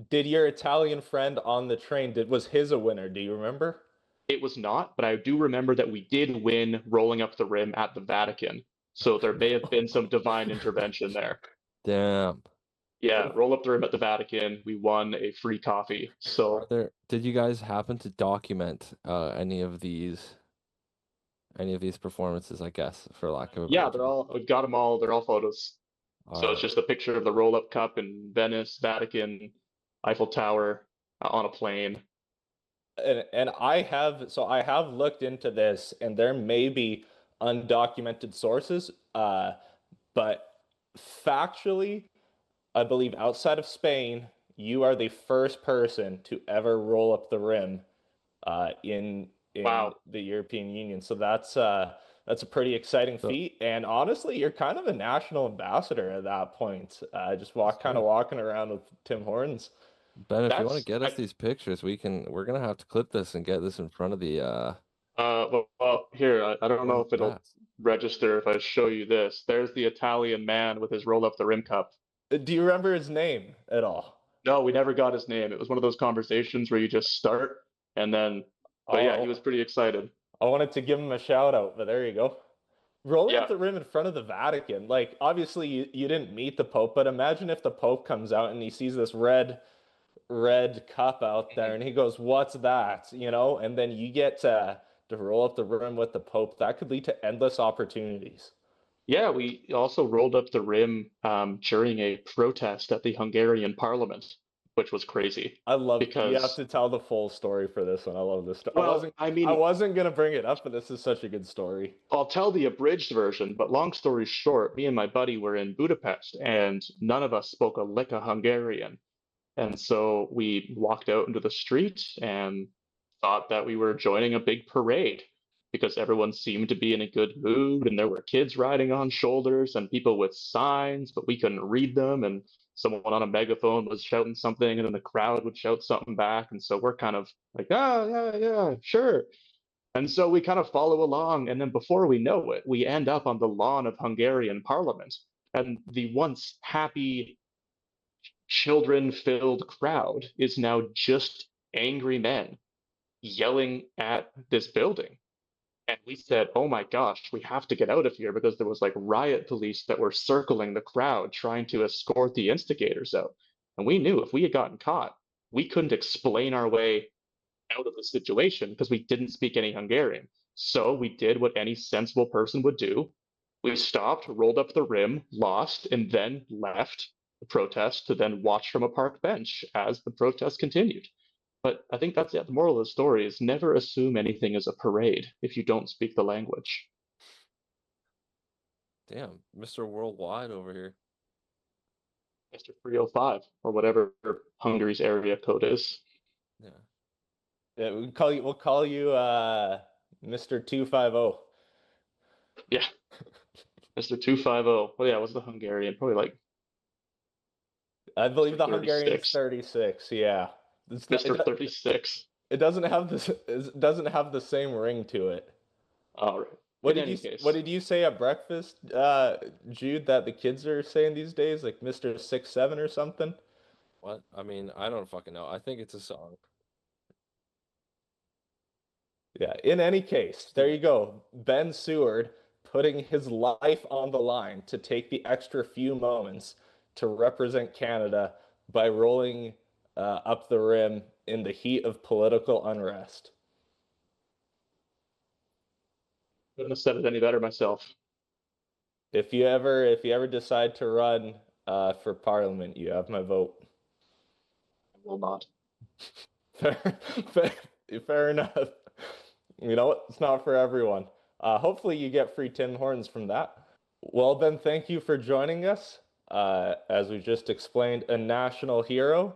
Did your Italian friend on the train, was his a winner? Do you remember? It was not, but I do remember that we did win rolling up the rim at the Vatican. So there may have been some divine intervention there. Damn. Yeah, roll up the rim at the Vatican. We won a free coffee. So Did you guys happen to document any of these performances, I guess, for lack of a yeah, better term? we've got them all. They're all photos. All So right. it's just a picture of the roll up cup in Venice, Vatican, Eiffel Tower, on a plane. And I have looked into this, and there may be undocumented sources, but factually, I believe outside of Spain, you are the first person to ever roll up the rim in Wow. the European Union. So that's a pretty exciting So- feat. And honestly, you're kind of a national ambassador at that point. Just walking around with Tim Hortons. Ben, if you want to That's get us these pictures, we're gonna have to clip this and get this in front of the well, here, I don't know if it'll that. register if I show you this. There's the Italian man with his roll up the rim cup. Do you remember his name at all? No, we never got his name. It was one of those conversations where you just start and then, but yeah, he was pretty excited. I wanted to give him a shout out, but there you go. Rolling Yeah. up the rim in front of the Vatican. Like, obviously, you didn't meet the Pope, but imagine if the Pope comes out and he sees this red cup out there and he goes, "What's that?" You know, and then you get to roll up the rim with the Pope. That could lead to endless opportunities. Yeah, we also rolled up the rim during a protest at the Hungarian parliament, which was crazy. I love you have Because, to tell the full story for this one. I love this story. well, I mean, I wasn't gonna bring it up, but this is such a good story. I'll tell the abridged version, but long story short, me and my buddy were in Budapest and none of us spoke a lick of Hungarian. And so we walked out into the street and thought that we were joining a big parade. because everyone seemed to be in a good mood, and there were kids riding on shoulders and people with signs, but we couldn't read them. And someone on a megaphone was shouting something, and then the crowd would shout something back. And so we're kind of like, yeah, sure. And so we kind of follow along, and then before we know it, we end up on the lawn of Hungarian Parliament. And the once happy, children filled crowd is now just angry men yelling at this building. And we said, oh my gosh, we have to get out of here, because there was like riot police that were circling the crowd trying to escort the instigators out. And we knew if we had gotten caught, we couldn't explain our way out of the situation because we didn't speak any Hungarian. So we did what any sensible person would do. We stopped, rolled up the rim, lost, and then left the protest to then watch from a park bench as the protest continued. But I think that's the moral of the story is never assume anything is a parade if you don't speak the language. Damn, Mr. Worldwide over here. Mr. 305 or whatever Hungary's area code is. Yeah. Yeah, we'll call you Mr. 250. Yeah. Mr. 250. Well, yeah, what's the Hungarian? Probably like I believe the 36. Hungarian's 36. Yeah. Mr. 36. It doesn't have this. It doesn't have the same ring to it. All right. What did you say at breakfast, Jude? That the kids are saying these days, like Mr. 67 or something? What? I mean, I don't fucking know. I think it's a song. Yeah. In any case, there you go. Ben Seward putting his life on the line to take the extra few moments to represent Canada by rolling up the rim in the heat of political unrest. Couldn't have said it any better myself. If you ever decide to run for Parliament, you have my vote. I will not. Fair enough. You know what? It's not for everyone. Hopefully you get free Tim Hortons from that. Well, Ben, thank you for joining us. As we just explained, a national hero,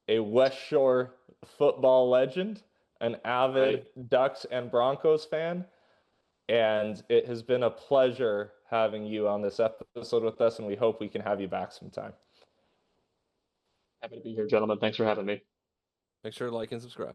a West Shore football legend, an avid Ducks and Broncos fan. And it has been a pleasure having you on this episode with us, and we hope we can have you back sometime. Happy to be here, gentlemen. Thanks for having me. Make sure to like and subscribe.